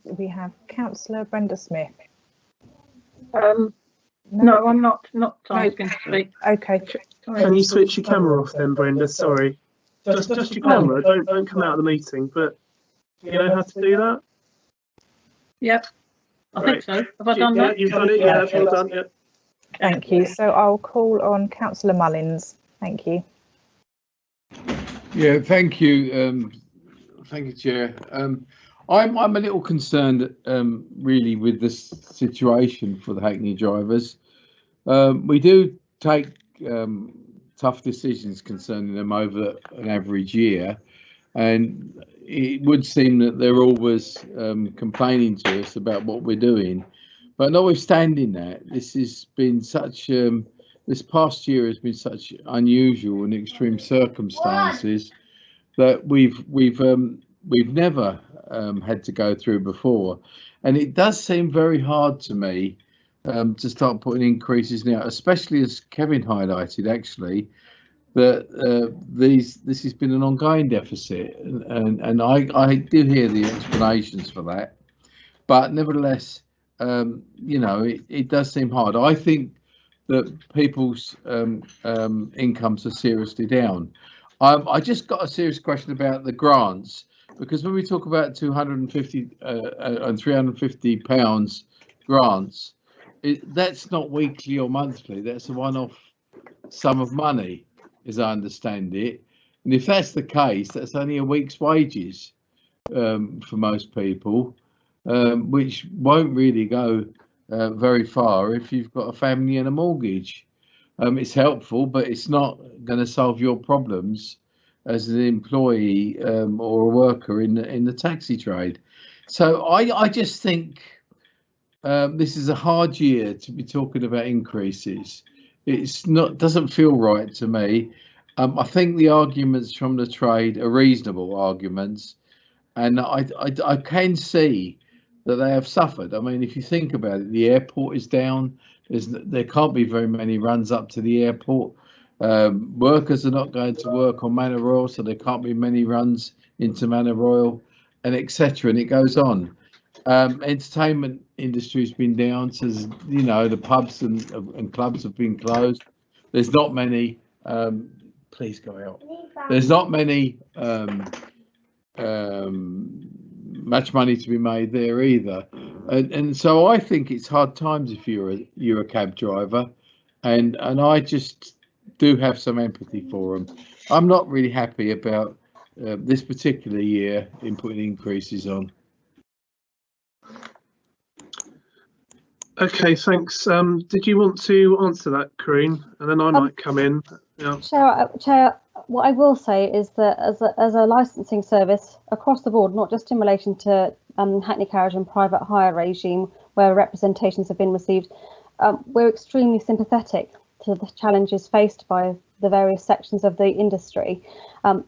We have Councillor Brenda Smith. No, I'm not asking to speak. Okay. Can you switch your camera off then, Brenda? Sorry. Just your camera. Don't come out of the meeting. But do you know how to do that? Yep. I think so. Have I done that? You've done it. Yeah, well done. Yeah. Thank you. So I'll call on Councillor Mullins. Thank you. Yeah, thank you. Thank you, Chair. I'm a little concerned, really, with this situation for the Hackney drivers. We do take tough decisions concerning them over an average year, and it would seem that they're always complaining to us about what we're doing. But notwithstanding that, this has been such this past year has been such unusual and extreme circumstances that we've never had to go through before, and it does seem very hard to me to start putting increases now, especially as Kevin highlighted actually, that this has been an ongoing deficit, and I do hear the explanations for that, but nevertheless, you know, it does seem hard. I think that people's incomes are seriously down. I just got a serious question about the grants, because when we talk about 250 and 350 pounds grants, that's not weekly or monthly. That's a one-off sum of money, as I understand it. And if that's the case, that's only a week's wages for most people, which won't really go very far if you've got a family and a mortgage. It's helpful, but it's not going to solve your problems as an employee or a worker in the taxi trade. So I just think this is a hard year to be talking about increases. It's not, doesn't feel right to me. I think the arguments from the trade are reasonable arguments, and I can see that they have suffered. I mean, if you think about it, the airport is down. There can't be very many runs up to the airport. Workers are not going to work on Manor Royal, so there can't be many runs into Manor Royal, and etc. And it goes on. Entertainment industry has been down, so you know, the pubs and clubs have been closed. There's not many. Please go out. There's not many much money to be made there either, and so I think it's hard times if you're a cab driver, and I just do have some empathy for them. I'm not really happy about this particular year in putting increases on. Okay, thanks. Did you want to answer that, Corinne? And then I might come in. Yeah. Chair, what I will say is that as a licensing service across the board, not just in relation to Hackney Carriage and private hire regime where representations have been received, we're extremely sympathetic to the challenges faced by the various sections of the industry.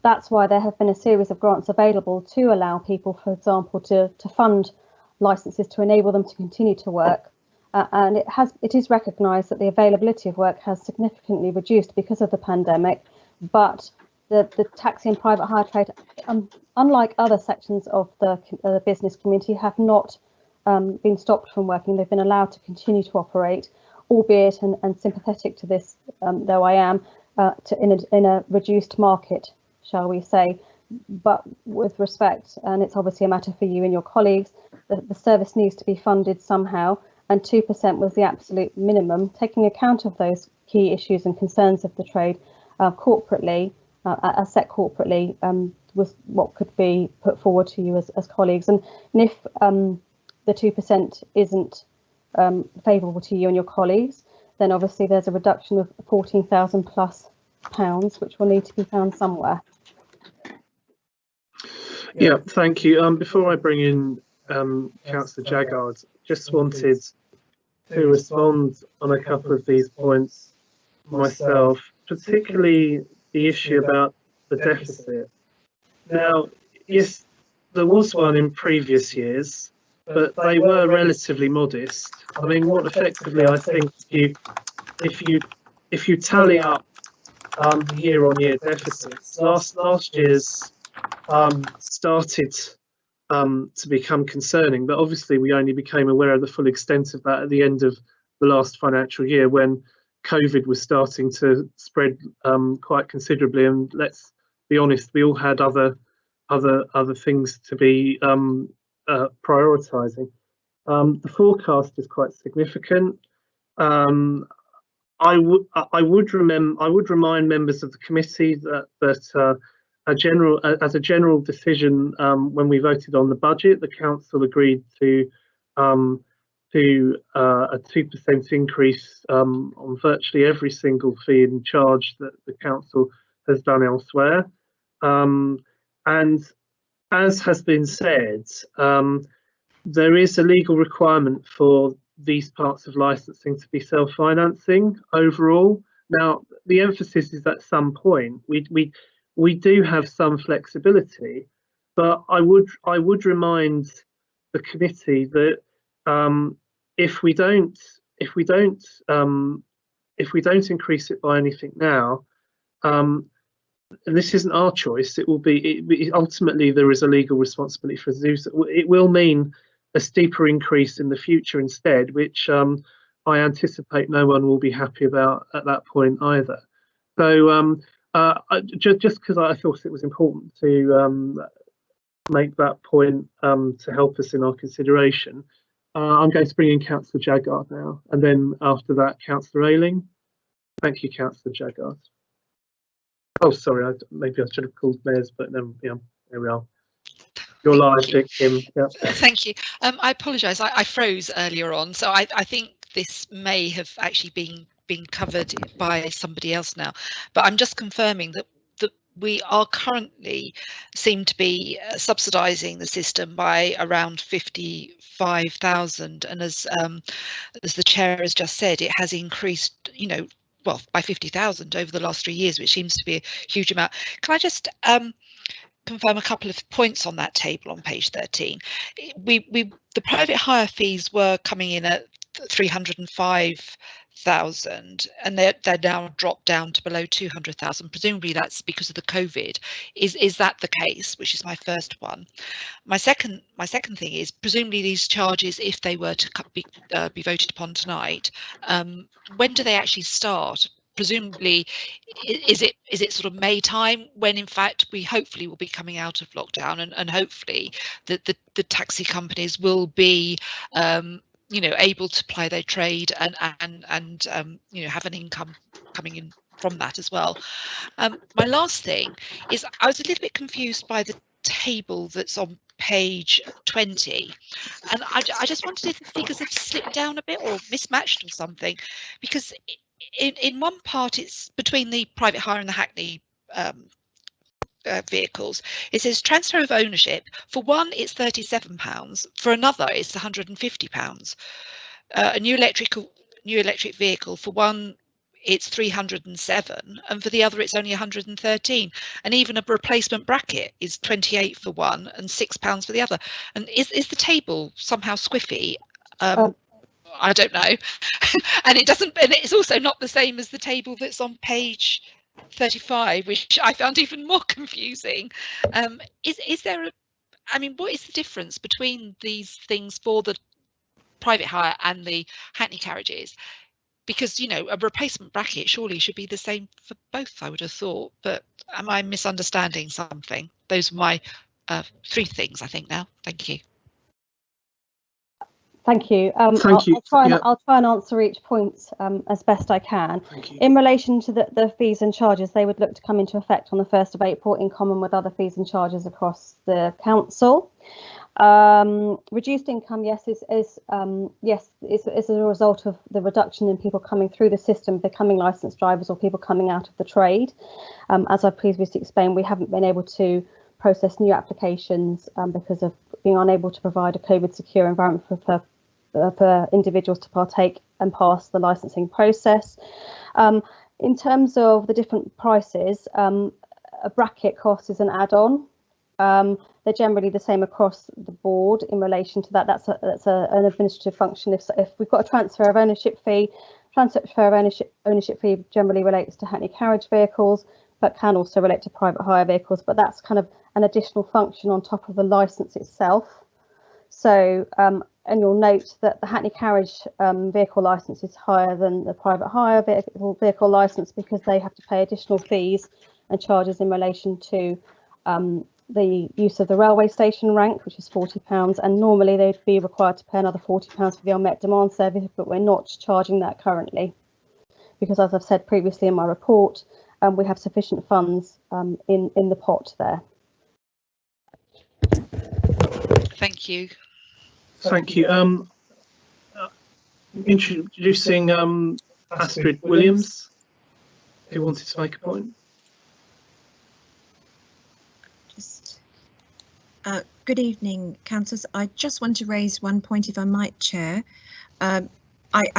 That's why there have been a series of grants available to allow people, for example, to fund licenses to enable them to continue to work. And it is recognised that the availability of work has significantly reduced because of the pandemic, but the taxi and private hire trade, unlike other sections of the business community, have not been stopped from working. They've been allowed to continue to operate, albeit and sympathetic to this, though I am, in a reduced market, shall we say. But with respect, and it's obviously a matter for you and your colleagues, the service needs to be funded somehow, and 2% was the absolute minimum, taking account of those key issues and concerns of the trade corporately, as set corporately, was what could be put forward to you as colleagues. And if the 2% isn't favourable to you and your colleagues, then obviously there's a reduction of £14,000 plus, which will need to be found somewhere. Yeah, thank you. Before I bring in Councillor Jaggard, just wanted to respond on a couple of these points myself, particularly the issue about the deficit. Now, yes, there was one in previous years, but they were relatively modest. I mean, what effectively I think if you tally up year-on-year deficits, last year's started to become concerning, but obviously we only became aware of the full extent of that at the end of the last financial year, when COVID was starting to spread quite considerably. And let's be honest, we all had other things to be prioritising. The forecast is quite significant. I would remind members of the committee that as a general decision, when we voted on the budget, the council agreed to a 2% increase on virtually every single fee and charge that the council has done elsewhere. And as has been said, there is a legal requirement for these parts of licensing to be self-financing overall. Now, the emphasis is at some point we do have some flexibility, but I would remind the committee that if we don't if we don't increase it by anything now, and this isn't our choice, it will be ultimately there is a legal responsibility for Zeus. It will mean a steeper increase in the future instead, which I anticipate no one will be happy about at that point either. So just because I thought it was important to make that point to help us in our consideration, I'm going to bring in Councillor Jaggard now, and then after that, Councillor Ayling. Thank you, Councillor Jaggard. Oh, sorry, maybe I should have called Mayors, but then yeah, there we are. You're live, Kim. Yeah. Thank you. I apologise. I froze earlier on, so I think this may have actually been covered by somebody else now. But I'm just confirming that we are currently seem to be subsidising the system by around 55,000, and as the chair has just said, it has increased, you know, well, by 50,000 over the last 3 years, which seems to be a huge amount. Can I just confirm a couple of points on that table on page 13? The private hire fees were coming in at 305,000, and they're now dropped down to below 200,000. Presumably that's because of the COVID. Is that the case? Which is my first one. My second thing is, presumably these charges, if they were to be voted upon tonight, when do they actually start? Presumably, is it sort of May time, when in fact we hopefully will be coming out of lockdown, and hopefully the taxi companies will be you know, able to ply their trade and you know, have an income coming in from that as well. My last thing is, I was a little bit confused by the table that's on page 20, and I just wondered if the figures have slipped down a bit or mismatched or something, because in one part it's between the private hire and the Hackney vehicles. It says transfer of ownership. For one, it's £37. For another, it's £150. A new electric vehicle, for one, it's 307, and for the other, it's only 113. And even a replacement bracket is 28 for one and £6 for the other. And is the table somehow squiffy? I don't know. And it's also not the same as the table that's on page 35, which I found even more confusing. Is there I mean, what is the difference between these things for the private hire and the Hackney carriages? Because, you know, a replacement bracket surely should be the same for both, I would have thought, but am I misunderstanding something? Those are my 3 things, I think, now. Thank you. Thank you. Thank you. I'll try and answer each point as best I can. In relation to the fees and charges, they would look to come into effect on the 1st of April, in common with other fees and charges across the council. Reduced income, yes, is a result of the reduction in people coming through the system, becoming licensed drivers, or people coming out of the trade. As I previously explained, we haven't been able to process new applications because of being unable to provide a COVID secure environment for individuals to partake and pass the licensing process. In terms of the different prices, a bracket cost is an add-on. They're generally the same across the board in relation to that. That's an administrative function. If we've got a transfer of ownership fee, ownership fee generally relates to Hackney carriage vehicles, but can also relate to private hire vehicles. But that's kind of an additional function on top of the licence itself. So, and you'll note that the Hackney carriage vehicle licence is higher than the private hire vehicle licence, because they have to pay additional fees and charges in relation to the use of the railway station rank, which is £40, and normally they'd be required to pay another £40 for the unmet demand service, but we're not charging that currently, because, as I've said previously in my report, we have sufficient funds in the pot there. Thank you. Thank you. Introducing Astrid Williams, who wanted to make a point. Good evening, councillors. I just want to raise one point, if I might, Chair. I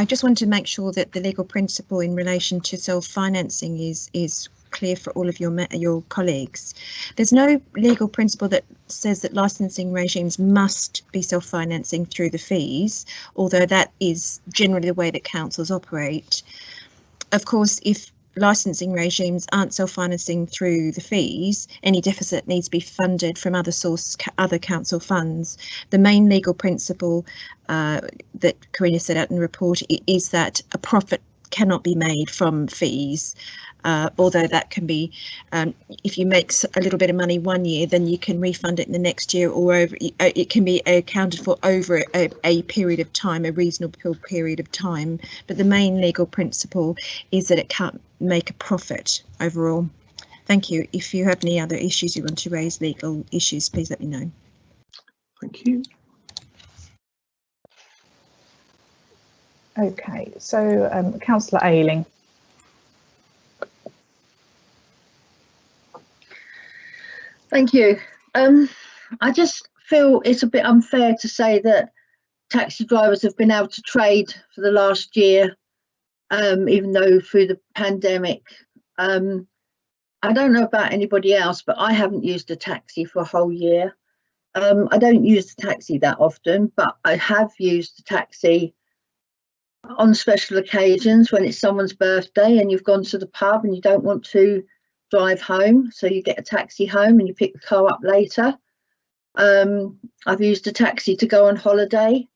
just want to make sure that the legal principle in relation to self-financing is clear for all of your colleagues. There's no legal principle that says that licensing regimes must be self-financing through the fees, although that is generally the way that councils operate. Of course, if licensing regimes aren't self-financing through the fees, any deficit needs to be funded from other council funds. The main legal principle that Karina set out in the report is that a profit cannot be made from fees, although that can be, if you make a little bit of money one year, then you can refund it in the next year, or it can be accounted for over a period of time, a reasonable period of time. But the main legal principle is that it can't make a profit overall. Thank you. If you have any other issues you want to raise, legal issues, please let me know. Thank you. Okay, so Councillor Ayling. Thank you. I just feel it's a bit unfair to say that taxi drivers have been able to trade for the last year, even though through the pandemic. I don't know about anybody else, but I haven't used a taxi for a whole year. I don't use the taxi that often, but I have used the taxi on special occasions when it's someone's birthday and you've gone to the pub and you don't want to drive home, so you get a taxi home and you pick the car up later. I've used a taxi to go on holiday.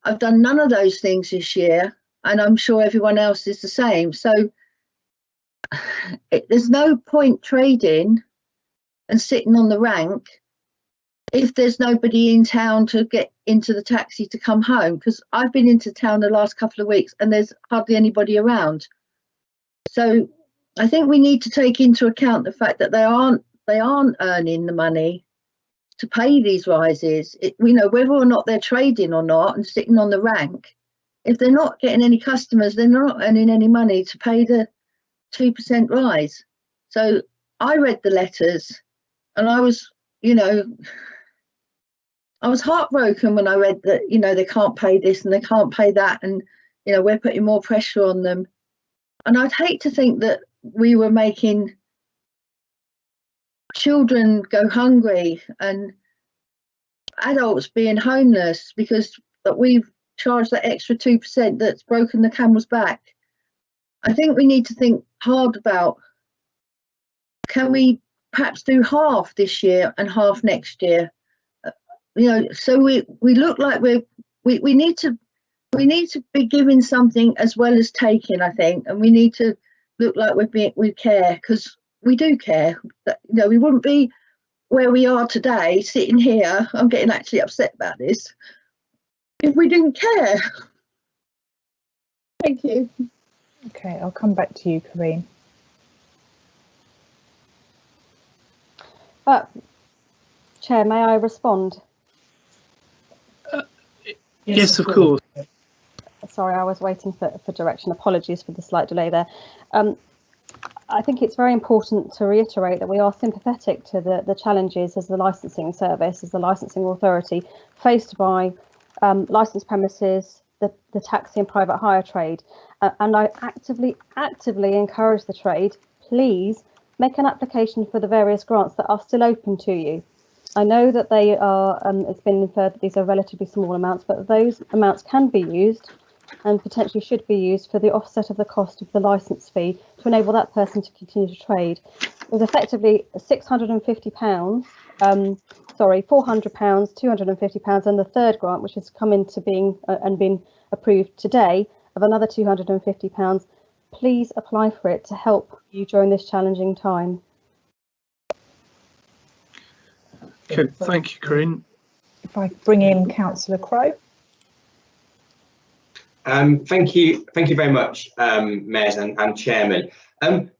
I've done none of those things this year, and I'm sure everyone else is the same. So there's no point trading and sitting on the rank if there's nobody in town to get into the taxi to come home, because I've been into town the last couple of weeks and there's hardly anybody around. So I think we need to take into account the fact that they aren't earning the money to pay these rises. We know whether or not they're trading or not and sitting on the rank. If they're not getting any customers, they're not earning any money to pay the 2% rise. So I read the letters and I was, I was heartbroken when I read that, they can't pay this and they can't pay that, and, we're putting more pressure on them. And I'd hate to think that we were making children go hungry and adults being homeless because that we've charged that extra 2% that's broken the camel's back. I think we need to think hard about, can we perhaps do half this year and half next year? So we look like we need to be giving something as well as taking, I think, and we need to look like we care, because we do care. We wouldn't be where we are today, sitting here. I'm getting actually upset about this if we didn't care. Thank you. Okay, I'll come back to you, Corinne. Chair, may I respond? Yes, of course. Sorry, I was waiting for direction. Apologies for the slight delay there. I think it's very important to reiterate that we are sympathetic to the challenges as the licensing service, as the licensing authority, faced by licensed premises, the taxi and private hire trade. And I actively encourage the trade, please make an application for the various grants that are still open to you. I know that they are, it's been inferred that these are relatively small amounts, but those amounts can be used and potentially should be used for the offset of the cost of the licence fee to enable that person to continue to trade. It was effectively £650, sorry, £400, £250, and the third grant, which has come into being and been approved today, of another £250. Please apply for it to help you during this challenging time. Okay, thank you, Corinne. If I bring in Councillor Crowe. Thank you very much, Mayors and Chairman.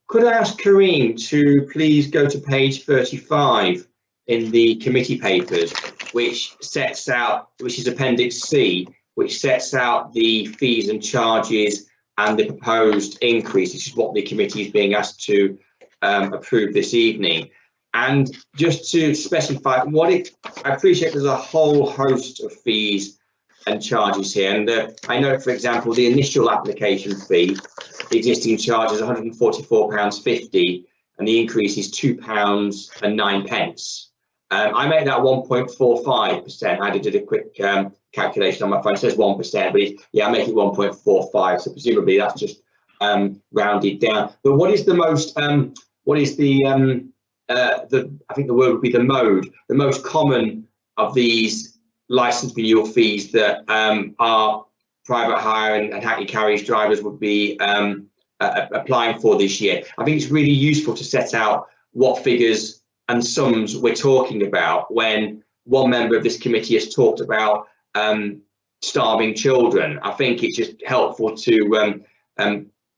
Could I ask Corinne to please go to page 35 in the committee papers, which is Appendix C, which sets out the fees and charges and the proposed increase, which is what the committee is being asked to approve this evening. And just to specify I appreciate there's a whole host of fees and charges here, and I know, for example, the initial application fee, the existing charge is £144.50, and the increase is £2.09. I make that 1.45%. I did a quick calculation on my phone. It says 1%, but yeah, I make it 1.45. So presumably that's just rounded down. But what is the most? What is the? I think the word would be the mode. The most common of these licence renewal fees that our private hire and Hackney carriage drivers would be applying for this year. I think it's really useful to set out what figures and sums we're talking about when one member of this committee has talked about starving children. I think it's just helpful to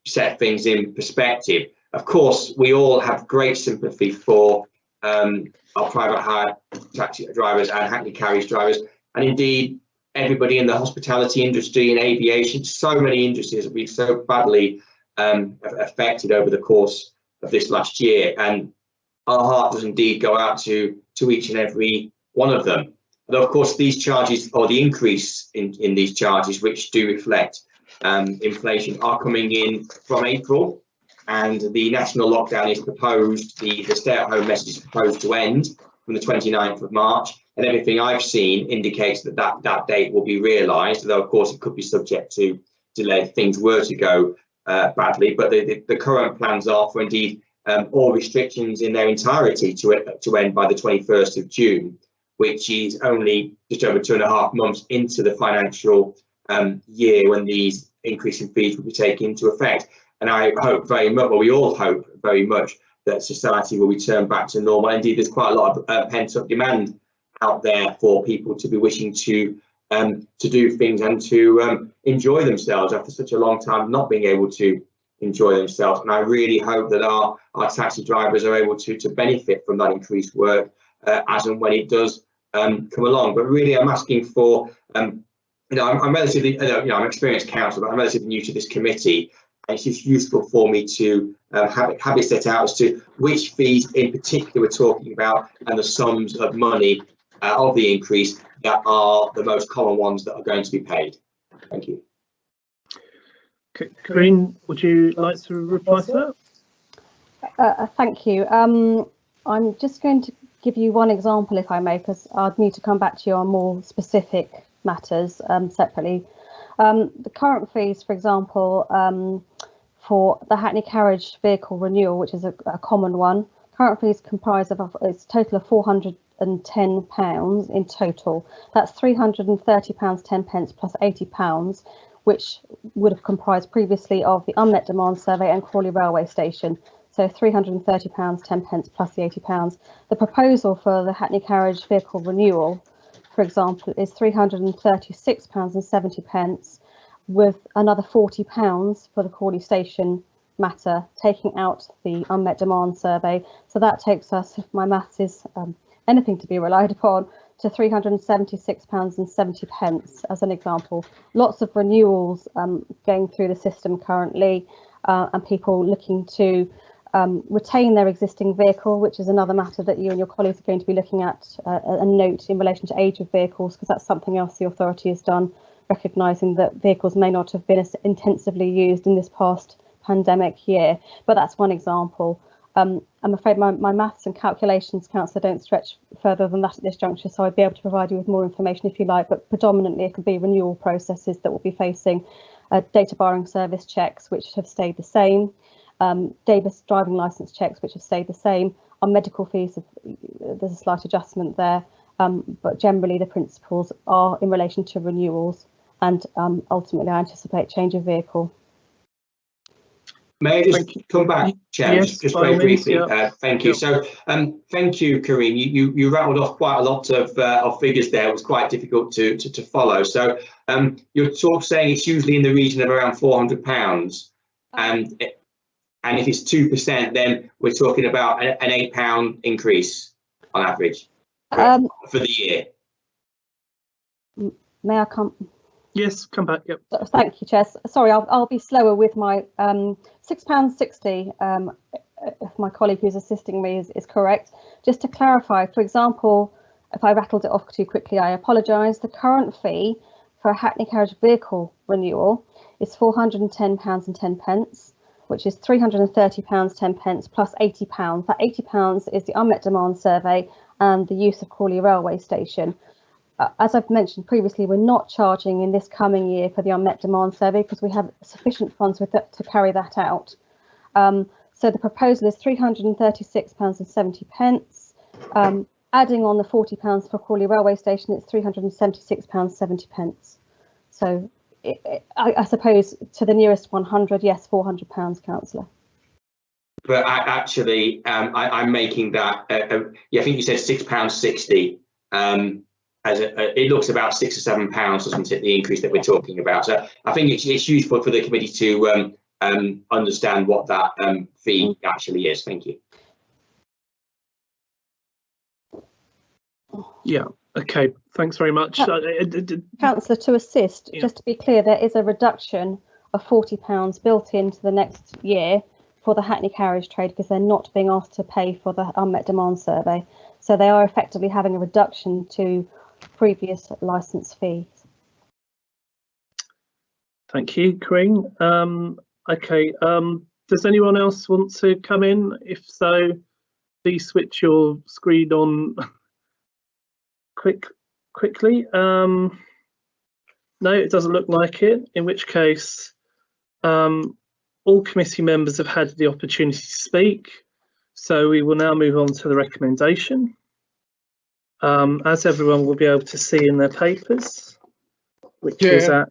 set things in perspective. Of course, we all have great sympathy for our private hire taxi drivers and Hackney carriage drivers, and indeed everybody in the hospitality industry and aviation. So many industries have been so badly affected over the course of this last year, and our heart does indeed go out to each and every one of them. Although of course these charges, or the increase in these charges, which do reflect inflation, are coming in from April, and the national lockdown is proposed, the stay-at-home message is proposed to end from the 29th of March, and everything I've seen indicates that date will be realised, although of course it could be subject to delay if things were to go badly. But the current plans are for indeed all restrictions in their entirety to end by the 21st of June, which is only just over 2.5 months into the financial year when these increasing fees will be taken into effect. And I hope very much, well, we all hope very much, that society will return back to normal. Indeed, there's quite a lot of pent-up demand out there for people to be wishing to do things and to enjoy themselves after such a long time not being able to enjoy themselves. And I really hope that our taxi drivers are able to benefit from that increased work as and when it does come along. But really, I'm asking for, I'm relatively, I'm an experienced councillor, but I'm relatively new to this committee. And it's just useful for me to have it set out as to which fees in particular we're talking about and the sums of money of the increase that are the most common ones that are going to be paid. Thank you. Corinne, would you like to reply to that? Thank you. I'm just going to give you one example, if I may, because I'd need to come back to you on more specific matters separately. The current fees, for example, for the Hackney carriage vehicle renewal, which is a common one, current fees comprise of a total of £410 in total. That's £330.10 plus £80, which would have comprised previously of the unmet demand survey and Crawley railway station. So £330.10 plus the £80. The proposal for the Hackney carriage vehicle renewal, for example, is £336.70, with another £40 for the Crawley station matter, taking out the unmet demand survey. So that takes us, if my maths is anything to be relied upon, to £376.70 as an example. Lots of renewals going through the system currently, and people looking to retain their existing vehicle, which is another matter that you and your colleagues are going to be looking at, a note in relation to age of vehicles, because that's something else the authority has done, recognising that vehicles may not have been as intensively used in this past pandemic year. But that's one example. I'm afraid my maths and calculations, Councillor, don't stretch further than that at this juncture, so I'd be able to provide you with more information if you like, but predominantly it could be renewal processes that will be facing data borrowing service checks, which have stayed the same, Davis driving licence checks, which have stayed the same. On medical fees, there's a slight adjustment there, but generally the principles are in relation to renewals, and ultimately I anticipate change of vehicle. May I just come back, Chair, yes, just very briefly? Yeah. Thank you. Yeah. So, thank you, Corinne. You rattled off quite a lot of figures there. It was quite difficult to follow. So, you're saying it's usually in the region of around £400, and if it's 2%, then we're talking about an £8 increase on average for the year. May I come? Yes, come back. Yep. Thank you, Chair. Sorry, I'll be slower with my £6.60. If my colleague who's assisting me is correct. Just to clarify, for example, if I rattled it off too quickly, I apologise. The current fee for a Hackney carriage vehicle renewal is £410.10, which is £330.10 plus £80. That £80 is the unmet demand survey and the use of Crawley railway station. As I've mentioned previously, we're not charging in this coming year for the unmet demand survey because we have sufficient funds with it to carry that out. So the proposal is £336.70. Adding on the £40 for Crawley railway station, it's £376.70. So I suppose to the nearest 100, yes, £400, councillor. But actually, I'm making that. Yeah, I think you said £6.60. It looks about £6 or £7, doesn't it? The increase that we're talking about. So I think it's useful for the committee to understand what that fee actually is. Thank you. Yeah. Okay. Thanks very much. Councillor, to assist, just to be clear, there is a reduction of £40 built into the next year for the Hackney carriage trade because they're not being asked to pay for the unmet demand survey. So they are effectively having a reduction to previous licence fees. Thank you, Corinne. Okay. Does anyone else want to come in? If so, please switch your screen on quickly. No, it doesn't look like it, in which case all committee members have had the opportunity to speak, so we will now move on to the recommendation. As everyone will be able to see in their papers, which is at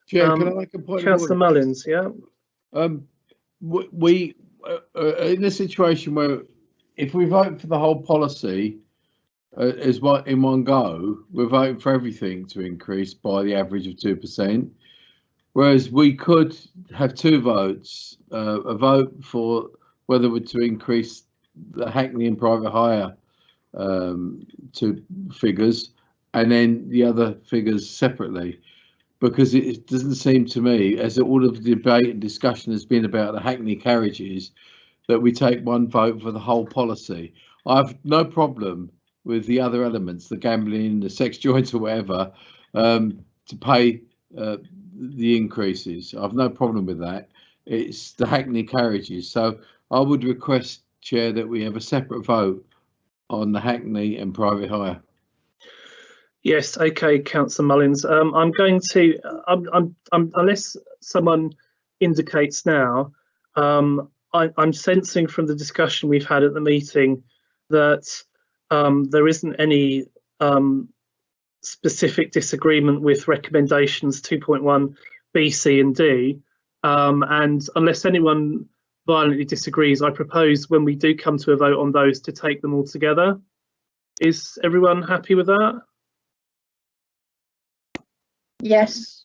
can I make a point? Councillor Mullins. Yeah. We in a situation where if we vote for the whole policy in one go, we're voting for everything to increase by the average of 2%. Whereas we could have two votes, a vote for whether we're to increase the Hackney and private hire to figures, and then the other figures separately, because it doesn't seem to me, as all of the debate and discussion has been about the Hackney carriages, that we take one vote for the whole policy. I have no problem with the other elements, the gambling, the sex joints or whatever, to pay the increases. I've no problem with that. It's the Hackney carriages. So I would request, Chair, that we have a separate vote on the Hackney and private hire. Yes. Okay, Councillor Mullins. I'm going to, unless someone indicates now, I'm sensing from the discussion we've had at the meeting that there isn't any specific disagreement with recommendations 2.1 B, C and D, and unless anyone violently disagrees, I propose when we do come to a vote on those to take them all together. Is everyone happy with that? Yes.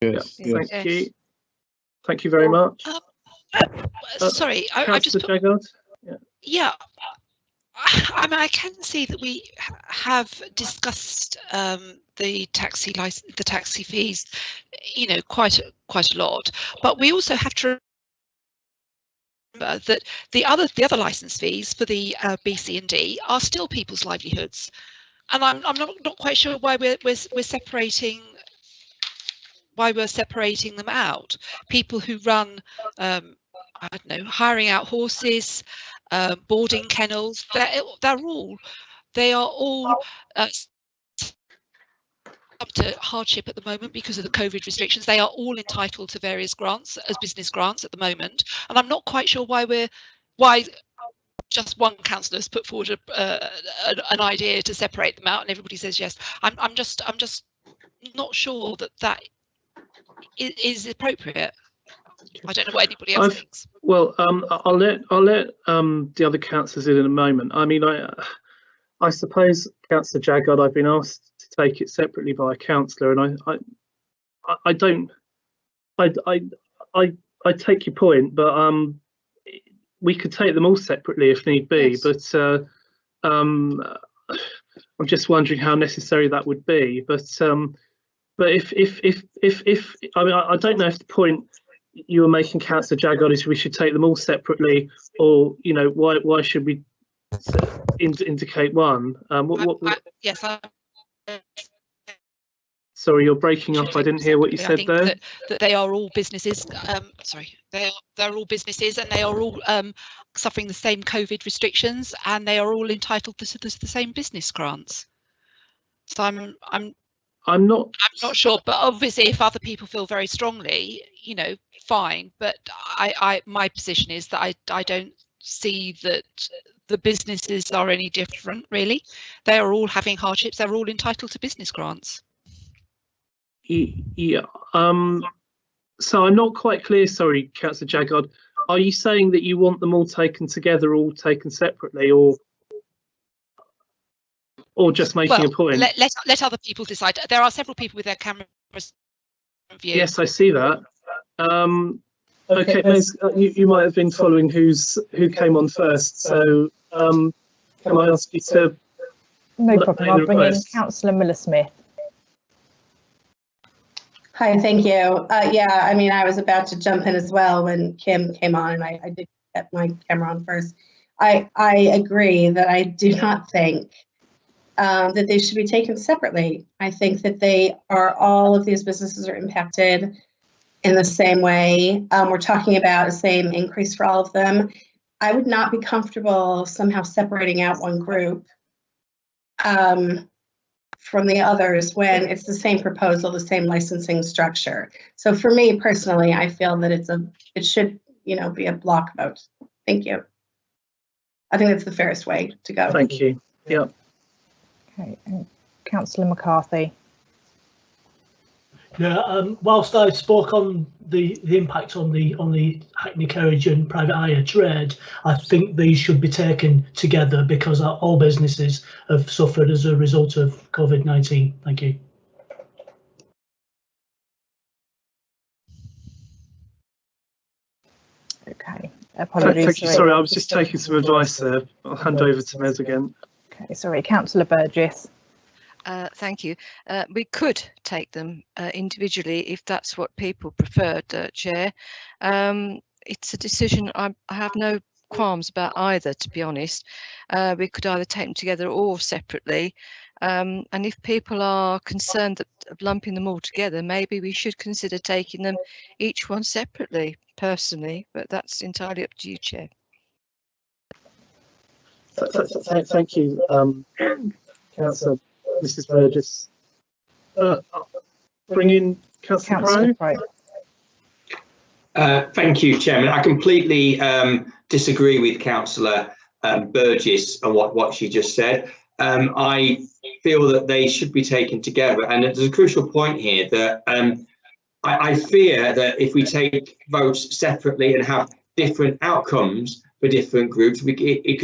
Yes. Yeah, thank you. Thank you very much. Sorry, I just put, Jaggard? yeah. I mean, I can see that we have discussed the taxi fees, you know, quite a lot. But we also have to remember that the other licence fees for the B, C, and D are still people's livelihoods, and I'm not quite sure why we're separating them out. People who run, I don't know, hiring out horses, boarding kennels, they are all up to hardship at the moment because of the COVID restrictions. They are all entitled to various grants as business grants at the moment, and I'm not quite sure why just one councillor has put forward an idea to separate them out, and everybody says yes. I'm just not sure that is appropriate. I don't know what anybody else thinks. Well, I'll let the other councillors in a moment. I mean, I suppose, Councillor Jaggard, I've been asked to take it separately by a councillor, and I take your point, but we could take them all separately if need be. Yes. But I'm just wondering how necessary that would be. But if I mean, I don't know if the point you were making, Councillor Jaggard, is we should take them all separately, or you know, why should we indicate one? Yes. Sorry, you're breaking up. I didn't hear what you said there. That they are all businesses. Sorry, they're all businesses, and they are all suffering the same COVID restrictions, and they are all entitled to the same business grants. So I'm not sure, but obviously, if other people feel very strongly, you know, fine. But my position is that I don't see that the businesses are any different. Really, they are all having hardships. They're all entitled to business grants. Yeah. So I'm not quite clear. Sorry, Councillor Jaggard. Are you saying that you want them all taken together, all taken separately, or just making a point? Let other people decide. There are several people with their cameras. View. Yes, I see that. Okay, Mez, you might have been following who came on first. So can I ask you to? No problem. I'll bring in Councillor Miller-Smith. Hi, thank you. Yeah, I mean, I was about to jump in as well when Kim came on, and I did get my camera on first. I agree that I do not think that they should be taken separately. I think that all of these businesses are impacted in the same way. We're talking about the same increase for all of them. I would not be comfortable somehow separating out one group from the others when it's the same proposal, the same licensing structure. So for me personally, I feel that it should, you know, be a block vote. Thank you. I think that's the fairest way to go. Thank you. Yeah. Okay, and Councillor McCarthy. Yeah, whilst I spoke on the impact on the Hackney carriage and private hire trade, I think these should be taken together because all businesses have suffered as a result of COVID-19. Thank you. Okay, apologies. Thank you. Sorry, I was just taking some advice there. I'll hand over to Mez again. Okay, sorry, Councillor Burgess. Thank you. We could take them individually if that's what people preferred, Chair. It's a decision I have no qualms about either, to be honest. We could either take them together or separately. And if people are concerned of lumping them all together, maybe we should consider taking them each one separately, personally, but that's entirely up to you, Chair. Thank you, Councillor. Mrs. Burgess. Bring in Councillor Crowe. Thank you, Chairman. I completely disagree with Councillor Burgess and what she just said. I feel that they should be taken together, and there's a crucial point here that I fear that if we take votes separately and have different outcomes for different groups, it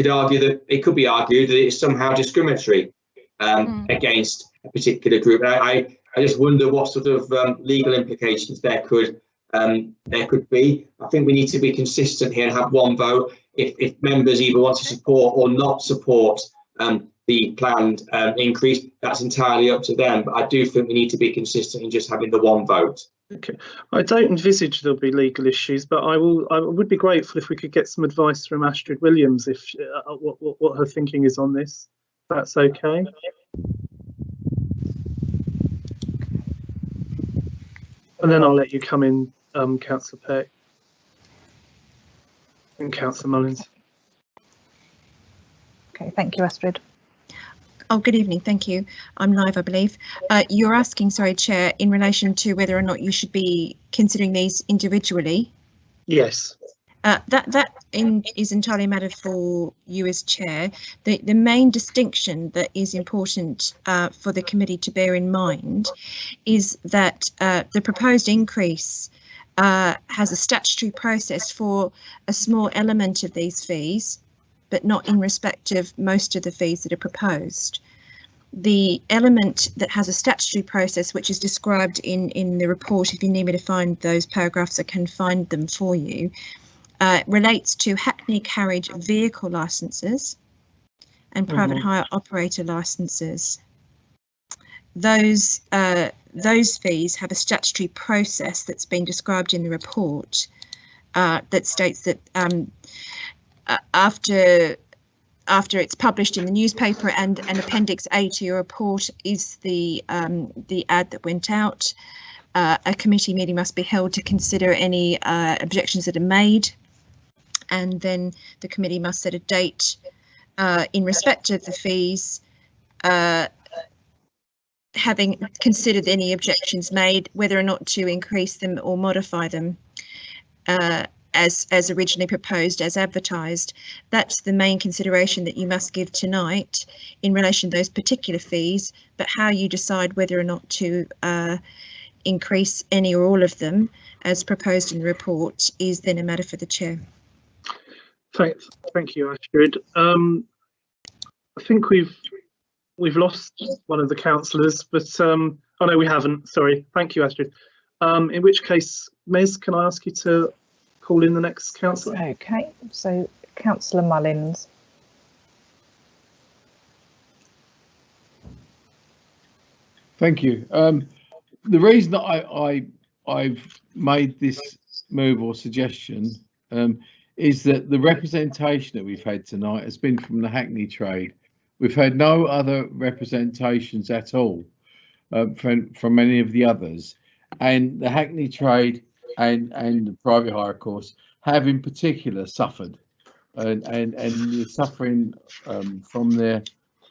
could be argued that it's somehow discriminatory against a particular group. I just wonder what sort of legal implications there could be. I think we need to be consistent here and have one vote. If members either want to support or not support the planned increase, that's entirely up to them. But I do think we need to be consistent in just having the one vote. Okay, I don't envisage there'll be legal issues, but I would be grateful if we could get some advice from Astrid Williams if what her thinking is on this. That's okay. And then I'll let you come in, Councillor Peck and Councillor Mullins. Okay, thank you, Astrid. Oh, good evening. Thank you. I'm live, I believe. You're asking, sorry, Chair, in relation to whether or not you should be considering these individually. Yes. That is entirely a matter for you as Chair. The main distinction that is important for the committee to bear in mind is that the proposed increase has a statutory process for a small element of these fees, but not in respect of most of the fees that are proposed. The element that has a statutory process, which is described in the report, if you need me to find those paragraphs, I can find them for you, relates to Hackney carriage vehicle licences and private hire operator licences. Those fees have a statutory process that's been described in the report that states that after after it's published in the newspaper, and Appendix A to your report is the ad that went out. A committee meeting must be held to consider any objections that are made, and then the committee must set a date in respect of the fees, having considered any objections made, whether or not to increase them or modify them as originally proposed, as advertised. That's the main consideration that you must give tonight in relation to those particular fees, but how you decide whether or not to increase any or all of them as proposed in the report is then a matter for the chair. Thank you, Astrid. I think we've lost one of the councillors, but oh no, we haven't. Sorry. Thank you, Astrid. In which case, Mez, can I ask you to call in the next councillor? Okay, so Councillor Mullins. Thank you. The reason that I've made this move or suggestion is that the representation that we've had tonight has been from the Hackney trade. We've had no other representations at all from any of the others, and the Hackney trade and the private hire, of course, have in particular suffered, and the suffering from their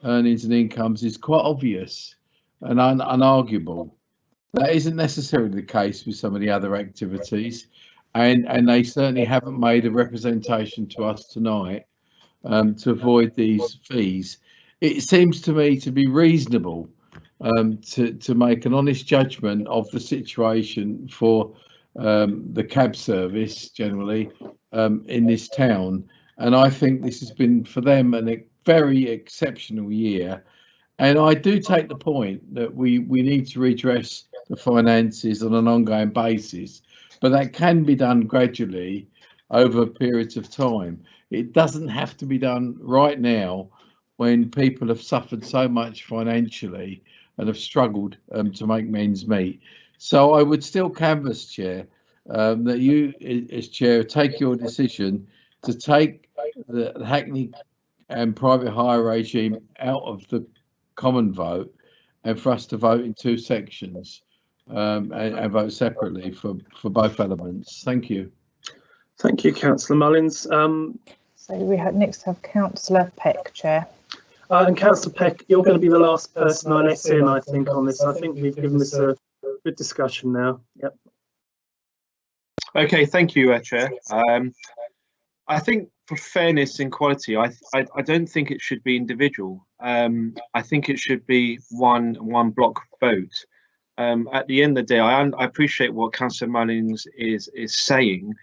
earnings and incomes is quite obvious and unarguable. That isn't necessarily the case with some of the other activities, and they certainly haven't made a representation to us tonight to avoid these fees. It seems to me to be reasonable to make an honest judgment of the situation for the cab service generally in this town, and I think this has been for them a very exceptional year. And I do take the point that we need to redress the finances on an ongoing basis, but that can be done gradually over periods of time. It doesn't have to be done right now when people have suffered so much financially and have struggled to make ends meet. So I would still canvass, Chair, that you as Chair take your decision to take the Hackney and private hire regime out of the common vote, and for us to vote in two sections and vote separately for both elements. Thank you. Thank you, Councillor Mullins. So we next have Councillor Peck, Chair. And Councillor Peck, you're going to be the last person I let in, I think, on this. I think we've given this a good discussion now. Yep. Okay, thank you, Chair. I think for fairness and quality, I don't think it should be individual. I think it should be one block vote. At the end of the day, I appreciate what Councillor Mullins is saying,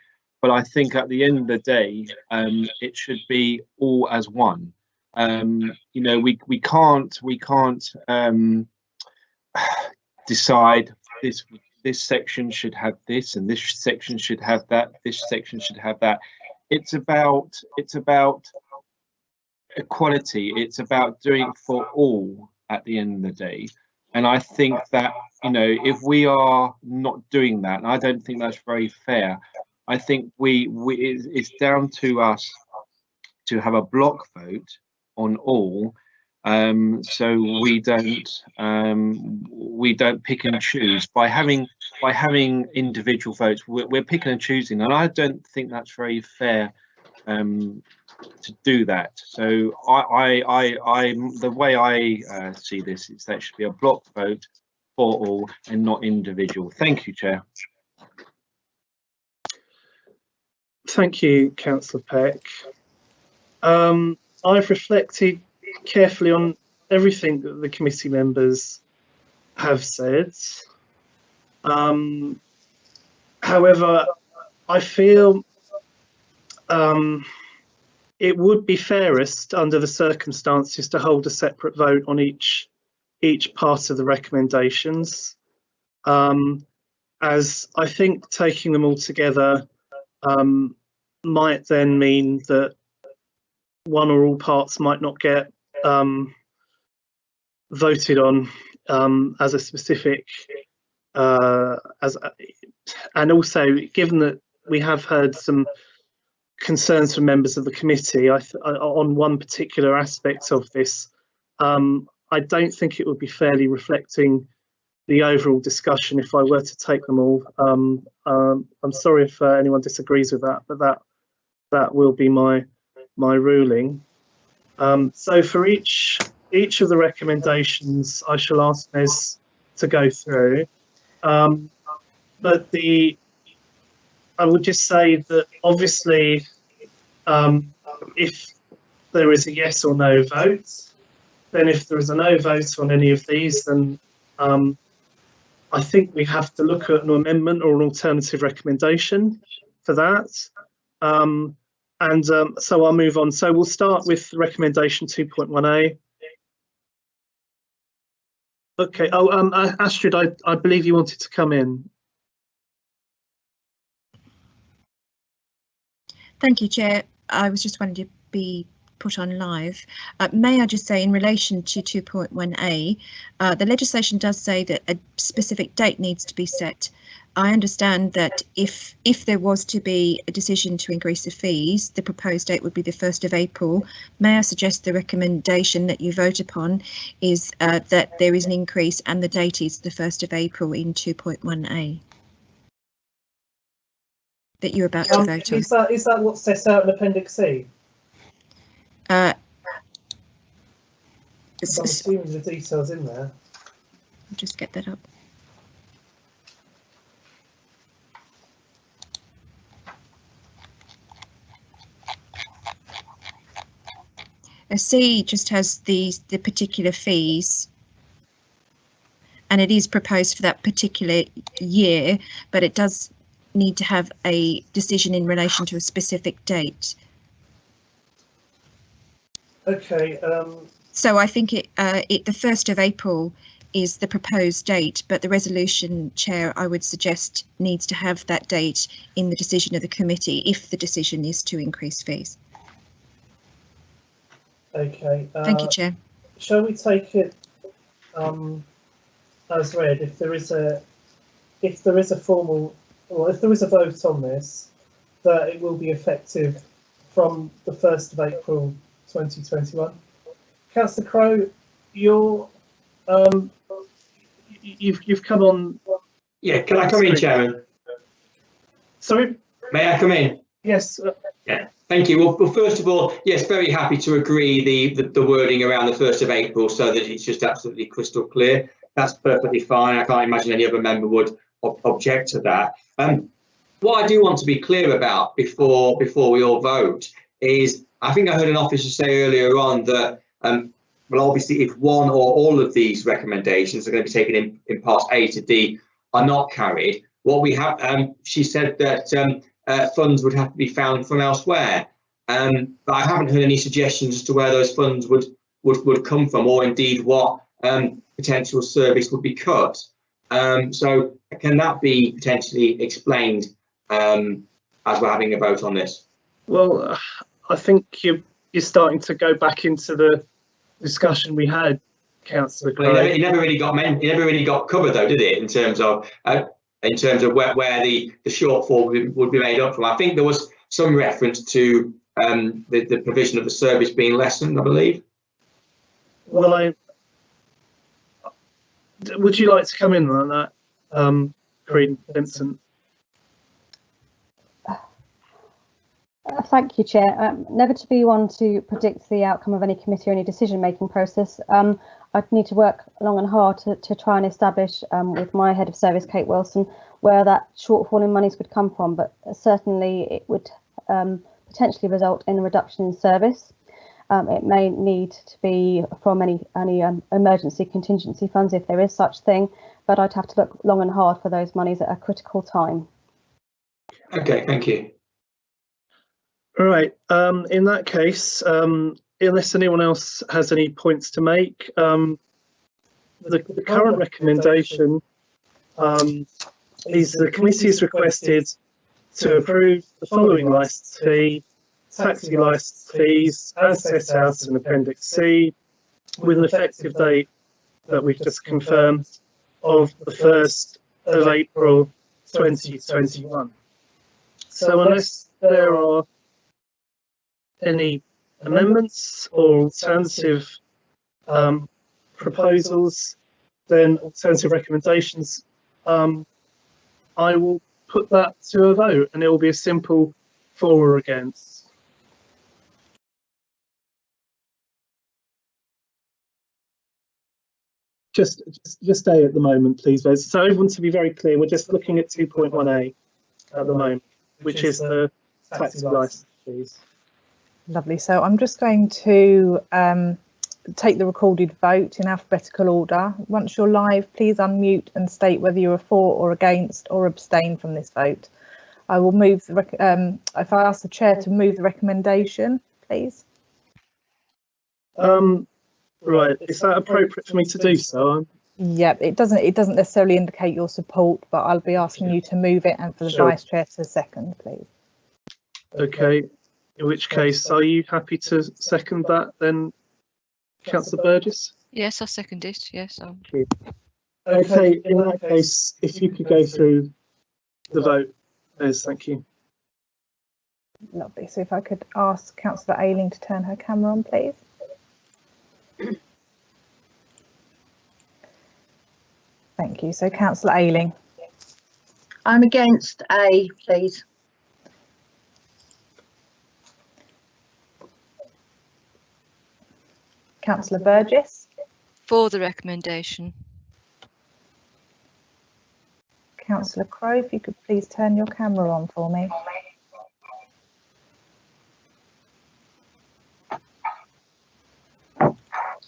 but I think at the end of the day, it should be all as one. You know, we can't decide this section should have this and this section should have that. This section should have that. It's about equality. It's about doing it for all at the end of the day. And I think that, you know, if we are not doing that, and I don't think that's very fair, I think it's down to us to have a block vote on all, so we don't pick and choose by having individual votes. We're picking and choosing, and I don't think that's very fair to do that. So the way I see this is that it should be a block vote for all and not individual. Thank you, Chair. Thank you, Councillor Peck. I've reflected carefully on everything that the committee members have said. However, I feel it would be fairest under the circumstances to hold a separate vote on each part of the recommendations, as I think taking them all together might then mean that one or all parts might not get voted on as a specific and also given that we have heard some concerns from members of the committee on one particular aspect of this. I don't think it would be fairly reflecting the overall discussion if I were to take them all. I'm sorry if anyone disagrees with that, but that will be my ruling. So for each of the recommendations, I shall ask Nez to go through. But I would just say that obviously, if there is a yes or no vote, then if there is a no vote on any of these, then I think we have to look at an amendment or an alternative recommendation for that. So I'll move on. So we'll start with recommendation 2.1a. Okay. Oh, Astrid, I believe you wanted to come in. Thank you, Chair. I was just wanting to be put on live. May I just say, in relation to 2.1a, the legislation does say that a specific date needs to be set. I understand that if there was to be a decision to increase the fees, the proposed date would be the 1st of April. May I suggest the recommendation that you vote upon is that there is an increase and the date is the 1st of April in 2.1a? That you're about to vote on. Is that what's set out in Appendix C? I'm assuming the details in there. I'll just get that up. A C just has the particular fees, and it is proposed for that particular year, but it does need to have a decision in relation to a specific date. Okay. So I think the 1st of April is the proposed date, but the resolution, Chair, I would suggest needs to have that date in the decision of the committee if the decision is to increase fees. Okay. Thank you, Chair. Shall we take it as read? If there is a formal, or if there is a vote on this, that it will be effective from the 1st of April 2021. Councillor Crowe, you've come on. Yeah, can I come in, Chairman? Sorry? May I come in? Yes. Yeah, thank you. Well, first of all, yes, very happy to agree the wording around the 1st of April so that it's just absolutely crystal clear. That's perfectly fine. I can't imagine any other member would object to that. What I do want to be clear about before we all vote is, I think I heard an officer say earlier on that, well, obviously, if one or all of these recommendations are going to be taken in parts A to D are not carried, what we have, she said that funds would have to be found from elsewhere. But I haven't heard any suggestions as to where those funds would come from, or indeed what potential service would be cut. So can that be potentially explained as we're having a vote on this? Well, I think you're starting to go back into the discussion we had, Councillor Crowe. Well, it never really got covered though, did it? In terms of where the shortfall would be made up from. I think there was some reference to the provision of the service being lessened, I believe. Well, would you like to come in on that, Creed Vincent? Thank you, Chair. Never to be one to predict the outcome of any committee or any decision-making process. I'd need to work long and hard to try and establish with my head of service, Kate Wilson, where that shortfall in monies would come from, but certainly it would potentially result in a reduction in service. It may need to be from any emergency contingency funds if there is such thing, but I'd have to look long and hard for those monies at a critical time. Okay, thank you. All right. In that case, unless anyone else has any points to make, the current recommendation is the committee is requested to approve the following licence fee, taxi licence fees as set out in Appendix C, with an effective date that we've just confirmed of the 1st of April 2021. So unless there are any amendments or alternative proposals, then alternative recommendations, I will put that to a vote, and it will be a simple for or against. Just A at the moment, please, vote. So everyone, to be very clear, we're just looking at 2.1A at the moment, which is the taxi license fees. Lovely. So I'm just going to take the recorded vote in alphabetical order. Once you're live, please unmute and state whether you're for or against or abstain from this vote. I will move the if I ask the chair to move the recommendation, please. Right, is that appropriate for me to do so? Yeah, it doesn't necessarily indicate your support, but I'll be asking you to move it and for the vice chair to second, please. Okay, in which case, are you happy to second that then, Councillor Burgess? Yes, I'll second it. Yes. Okay, in that case, if you could go through the vote, Liz, thank you. Lovely. So if I could ask Councillor Ayling to turn her camera on, please. Thank you. So Councillor Ayling. I'm against A, please. Councillor Burgess. For the recommendation. Councillor Crowe, if you could please turn your camera on for me.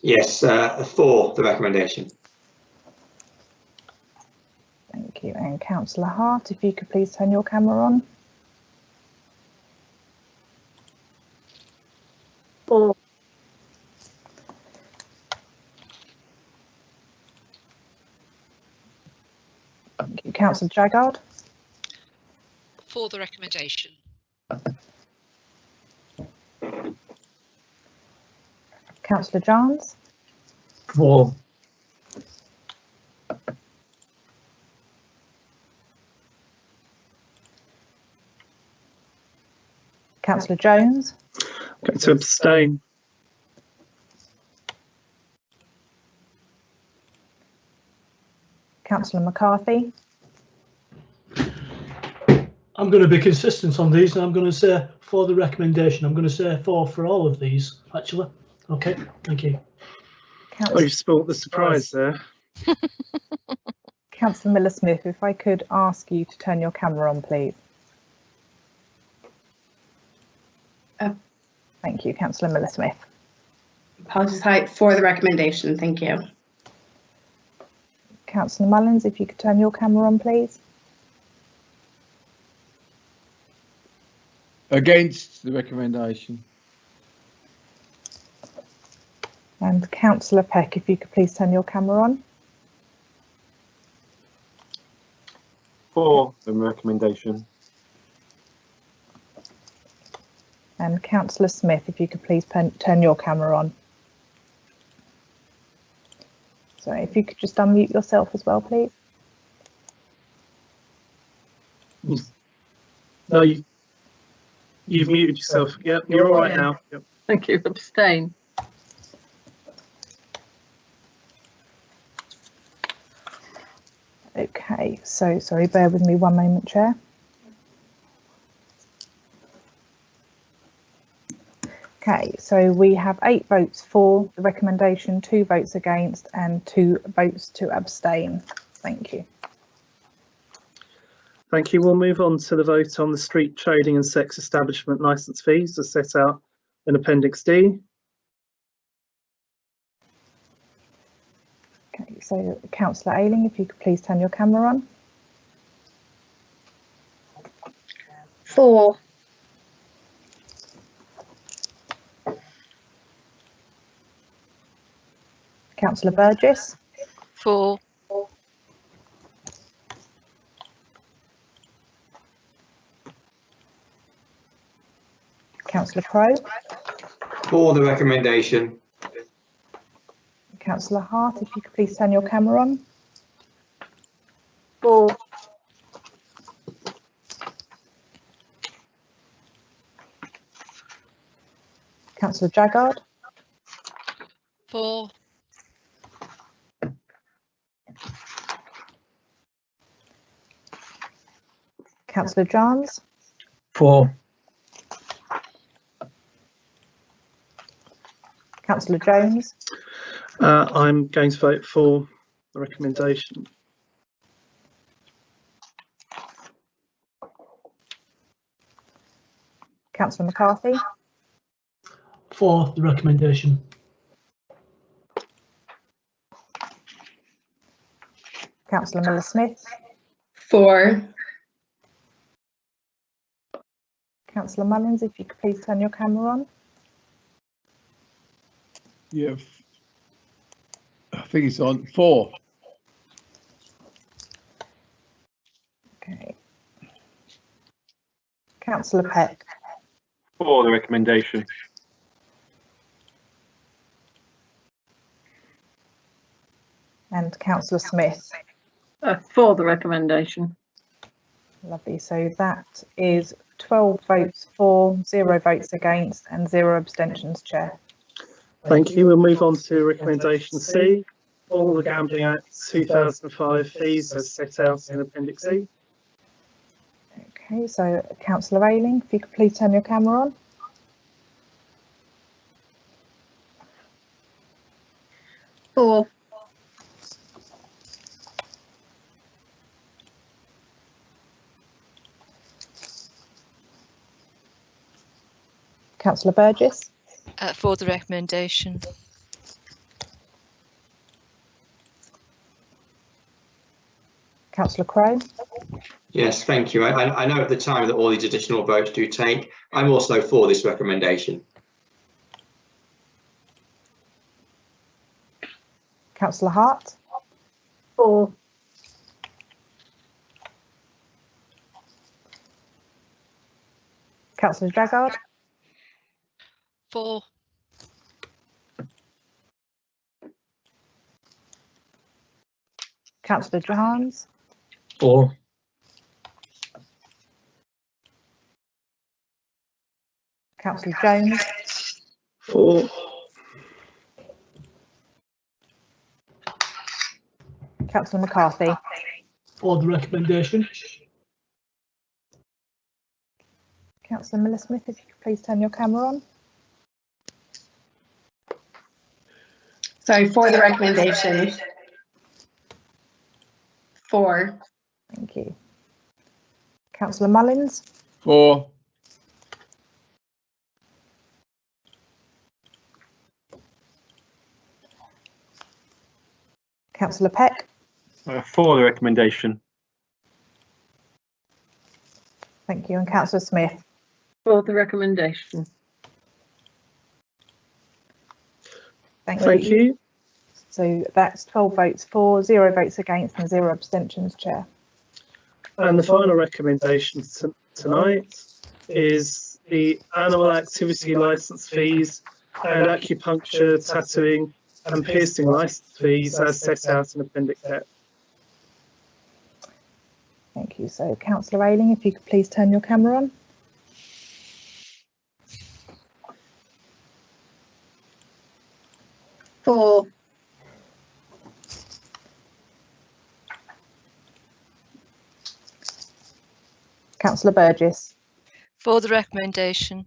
Yes, for the recommendation. Thank you. And Councillor Hart, if you could please turn your camera on. For. Thank you. Councillor Jaggard. For the recommendation. Councillor Johns. For. Councillor Jones. I'm going to abstain. Councillor McCarthy. I'm going to be consistent on these, and I'm going to say for the recommendation. I'm going to say for all of these, actually. Okay, thank you. Oh, you've spoilt the surprise there. Councillor Miller-Smith, if I could ask you to turn your camera on, please. Thank you, Councillor Miller-Smith. Apologies, hi, for the recommendation. Thank you. Councillor Mullins, if you could turn your camera on, please. Against the recommendation. And Councillor Peck, if you could please turn your camera on. For the recommendation. And Councillor Smith, if you could please turn your camera on. So if you could just unmute yourself as well, please. No, you've muted yourself. Yep, you're all right now. Yep. Thank you. Abstain. Okay, so sorry, bear with me one moment, Chair. Okay, so we have 8 votes for the recommendation, 2 votes against and 2 votes to abstain. Thank you. Thank you. We'll move on to the vote on the street trading and sex establishment licence fees as set out in Appendix D. Okay, so Councillor Ayling, if you could please turn your camera on. For. Councillor Burgess. For. Councillor Crowe. For the recommendation. Councillor Hart, if you could please turn your camera on. For. Councillor Jaggard. For. Councillor Johns. For. Councillor Jones. I'm going to vote for the recommendation. Councillor McCarthy. For the recommendation. Councillor Miller-Smith. For. Councillor Mullins, if you could please turn your camera on. Yeah, I think it's on. For. Okay. Councillor Peck. For the recommendation. And Councillor Smith. For the recommendation. Lovely. So that is 12 votes for, 0 votes against and 0 abstentions, Chair. Thank you. We'll move on to recommendation C, all the Gambling Act 2005 fees as set out in Appendix E. Okay, so Councillor Ayling, if you could please turn your camera on. For. Councillor Burgess. For the recommendation. Councillor Crowe. Yes, thank you. I know at the time that all these additional votes do take. I'm also for this recommendation. Councillor Hart. For. Councillor Jaggard. For. Councillor Johns. For. Councillor Jones. For. Councillor McCarthy. For the recommendation. Councillor Miller-Smith, if you could please turn your camera on. So for the recommendation. For. Thank you. Councillor Mullins. For. Councillor Peck. For the recommendation. Thank you. And Councillor Smith. For the recommendation. Thank you. you. So that's 12 votes for, 0 votes against and 0 abstentions, Chair. And the final recommendation tonight is the animal activity licence fees and acupuncture, tattooing and piercing licence fees as set out in Appendix F. Thank you. So Councillor Ayling, if you could please turn your camera on. For. Councillor Burgess. For the recommendation.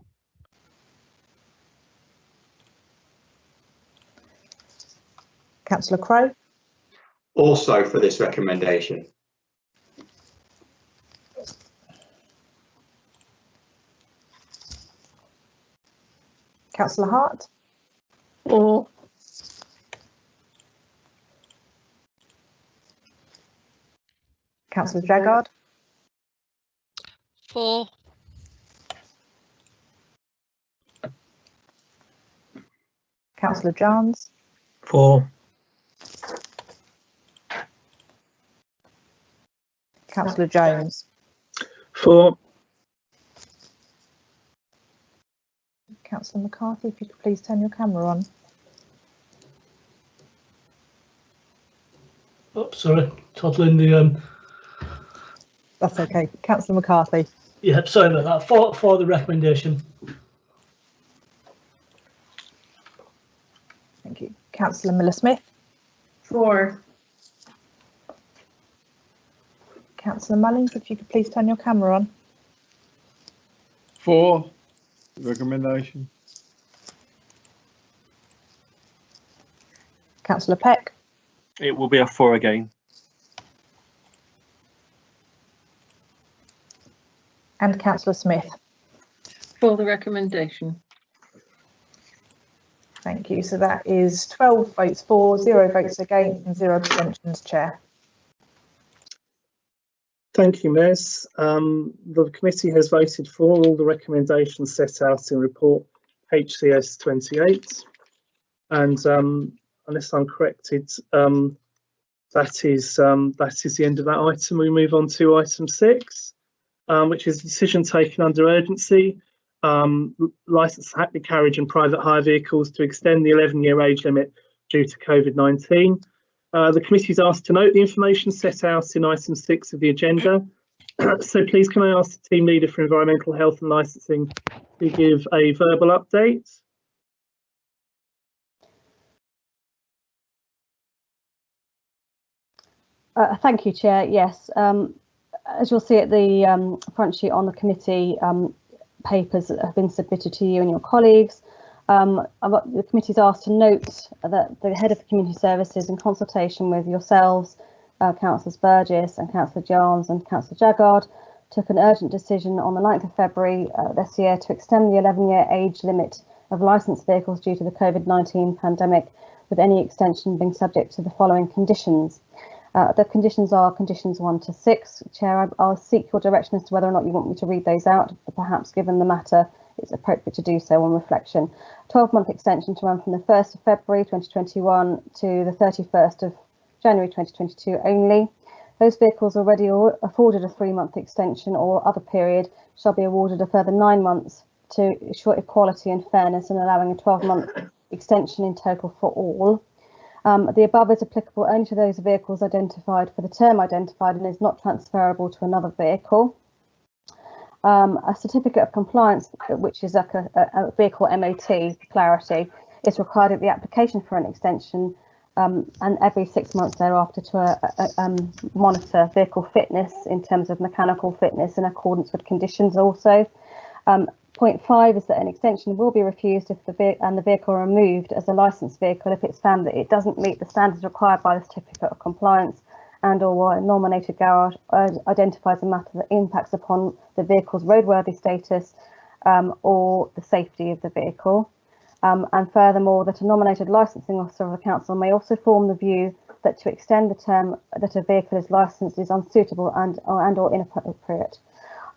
Councillor Crowe. Also for this recommendation. Councillor Hart. For. Councillor Jaggard. For. Councillor Johns. For. Councillor Jones. For. Councillor McCarthy, if you could please turn your camera on. Oh, sorry, toddling the That's okay. Councillor McCarthy. yeah, sorry about that. For the recommendation. Councillor Miller-Smith. 4. Councillor Mullins, if you could please turn your camera on. 4. Recommendation. Councillor Peck. It will be a 4 again. And Councillor Smith. For the recommendation. Thank you. So that is 12 votes for, 0 votes against and 0 abstentions, Chair. Thank you, Ms. The committee has voted for all the recommendations set out in report HCS 28. And unless I'm corrected, that is the end of that item. We move on to item 6, which is a decision taken under urgency. Licensed Hackney carriage and private hire vehicles to extend the 11-year age limit due to COVID-19. The committee is asked to note the information set out in item 6 of the agenda. So please can I ask the team leader for environmental health and licensing to give a verbal update? Thank you, Chair. Yes, as you'll see at the front sheet on the committee papers that have been submitted to you and your colleagues, the committee is asked to note that the head of community services, in consultation with yourselves, Councillors Burgess and Councillor Johns and Councillor Jaggard, took an urgent decision on the 9th of February this year to extend the 11-year age limit of licensed vehicles due to the COVID-19 pandemic, with any extension being subject to the following conditions. The conditions are conditions 1 to 6. Chair, I'll seek your direction as to whether or not you want me to read those out, but perhaps given the matter, it's appropriate to do so on reflection. 12-month extension to run from the 1st of February 2021 to the 31st of January 2022 only. Those vehicles already afforded a 3-month extension or other period shall be awarded a further 9 months to ensure equality and fairness, and allowing a 12-month extension in total for all. The above is applicable only to those vehicles identified for the term identified and is not transferable to another vehicle. A certificate of compliance, which is like a vehicle MOT for clarity, is required at the application for an extension, and every 6 months thereafter to monitor vehicle fitness in terms of mechanical fitness in accordance with conditions also. Point 5 is that an extension will be refused if the vehicle removed as a licensed vehicle if it's found that it doesn't meet the standards required by the certificate of compliance, and or a nominated garage identifies a matter that impacts upon the vehicle's roadworthy status or the safety of the vehicle. And furthermore, that a nominated licensing officer of the council may also form the view that to extend the term that a vehicle is licensed is unsuitable and or inappropriate.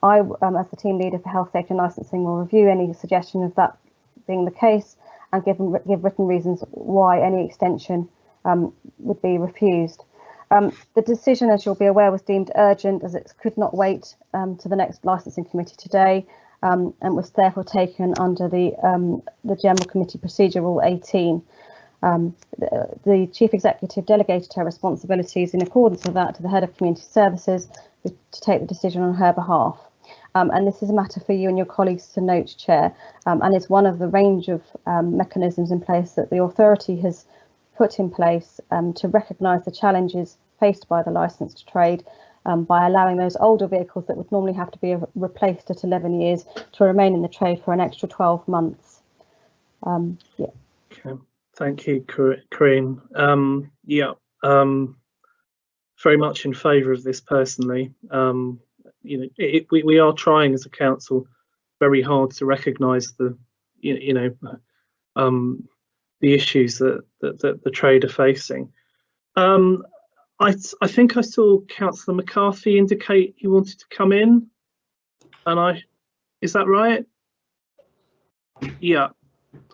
I, as the team leader for health, safety and licensing, will review any suggestion of that being the case and give written reasons why any extension would be refused. The decision, as you'll be aware, was deemed urgent as it could not wait to the next licensing committee today, and was therefore taken under the General Committee Procedure Rule 18. The Chief Executive delegated her responsibilities in accordance with that to the Head of Community Services to take the decision on her behalf. And this is a matter for you and your colleagues to note, Chair, and it's one of the range of mechanisms in place that the authority has put in place to recognise the challenges faced by the licensed trade by allowing those older vehicles that would normally have to be replaced at 11 years to remain in the trade for an extra 12 months. Yeah. Okay. Thank you, Corinne. Very much in favour of this personally. You know, we are trying as a council very hard to recognise the the issues that the trade are facing. I think I saw Councillor McCarthy indicate he wanted to come in, and is that right? Yeah,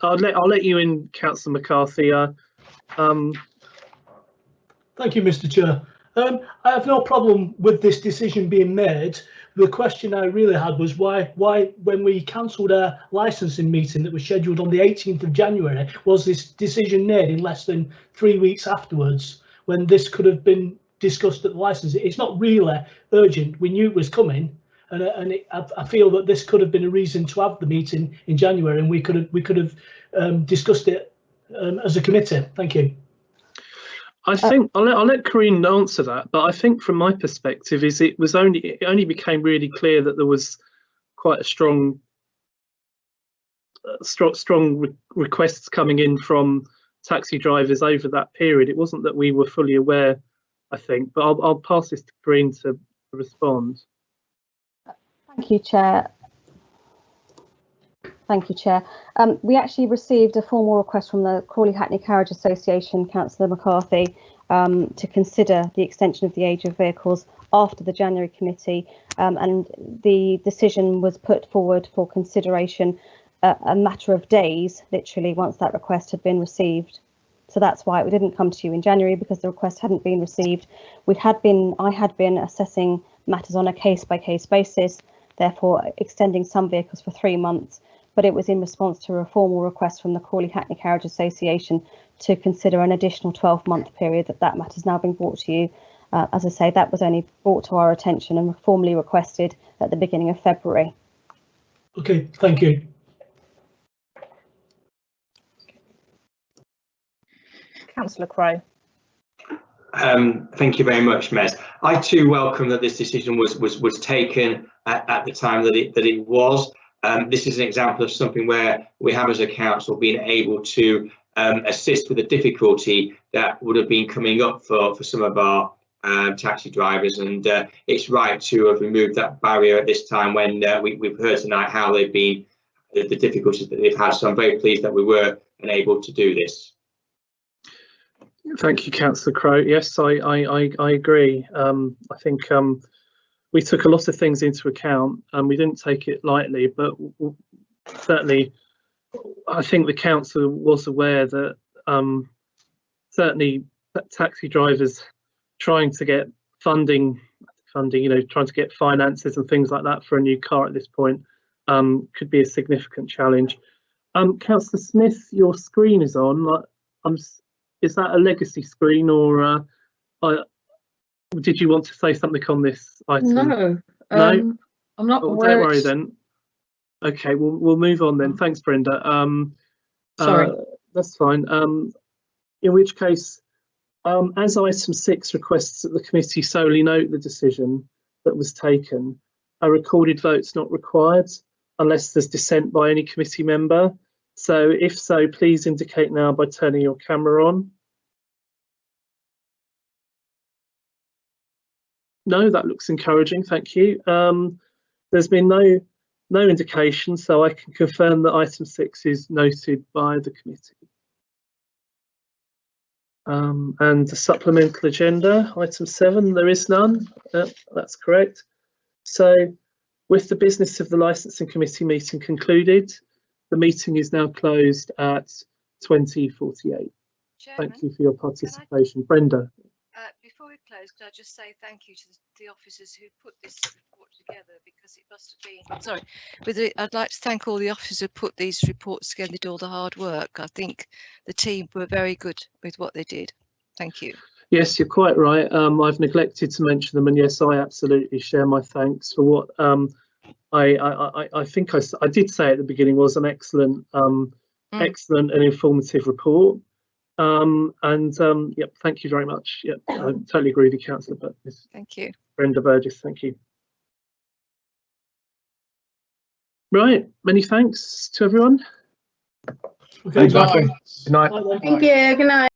I'll let you in, Councillor McCarthy. Thank you, Mr. Chair. I have no problem with this decision being made. The question I really had was why when we cancelled our licensing meeting that was scheduled on the 18th of January, was this decision made in less than 3 weeks afterwards, when this could have been discussed at the licensing? It's not really urgent. We knew it was coming, and I feel that this could have been a reason to have the meeting in January, and we could have discussed it as a committee? Thank you. I think I'll let Corinne answer that, but I think from my perspective is it only became really clear that there was quite a strong requests coming in from taxi drivers over that period. It wasn't that we were fully aware, I think, but I'll pass this to Corinne to respond. Thank you, Chair. Thank you, Chair. We actually received a formal request from the Crawley Hackney Carriage Association, Councillor McCarthy, to consider the extension of the age of vehicles after the January committee, and the decision was put forward for consideration a matter of days, literally, once that request had been received. So that's why it didn't come to you in January, because the request hadn't been received. I had been assessing matters on a case-by-case basis, therefore extending some vehicles for 3 months, but it was in response to a formal request from the Crawley Hackney Carriage Association to consider an additional 12-month period that matter's now been brought to you. As I say, that was only brought to our attention and formally requested at the beginning of February. Okay, thank you. Councillor Crowe. Thank you very much, Mez. I too welcome that this decision was taken at the time that it was. This is an example of something where we have, as a council, been able to assist with the difficulty that would have been coming up for some of our taxi drivers, and it's right to have removed that barrier at this time when we've heard tonight how they've been, the difficulties that they've had. So I'm very pleased that we were able to do this. Thank you, Councillor Crowe. Yes, I agree. I think we took a lot of things into account and we didn't take it lightly, but certainly I think the council was aware that certainly taxi drivers trying to get funding, trying to get finances and things like that for a new car at this point could be a significant challenge. Councillor Smith, your screen is on. Is that a legacy screen, or did you want to say something on this item? No, no, I'm not aware. Don't worry then. Okay, we'll move on then. Thanks, Brenda. Sorry, that's fine. In which case, as item 6 requests that the committee solely note the decision that was taken, a recorded vote's not required unless there's dissent by any committee member. So if so, please indicate now by turning your camera on. No, that looks encouraging, thank you. There's been no indication, so I can confirm that item 6 is noted by the committee. And the supplemental agenda, item 7, there is none. That's correct. So with the business of the licensing committee meeting concluded, the meeting is now closed at 20:48. Thank you for your participation. Brenda. Before we close, could I just say thank you to the officers who put this report together, because it must have been, sorry, I'd like to thank all the officers who put these reports together, did all the hard work. I think the team were very good with what they did. Thank you. Yes, you're quite right. I've neglected to mention them, and yes, I absolutely share my thanks for what I think I did say at the beginning was an excellent excellent and informative report. Yep, thank you very much. Yep, I totally agree with you, Councillor, but thank you. Brenda Burgess, thank you. Right, many thanks to everyone. Okay, Good night. thank you. Good night. Thank you. Good night.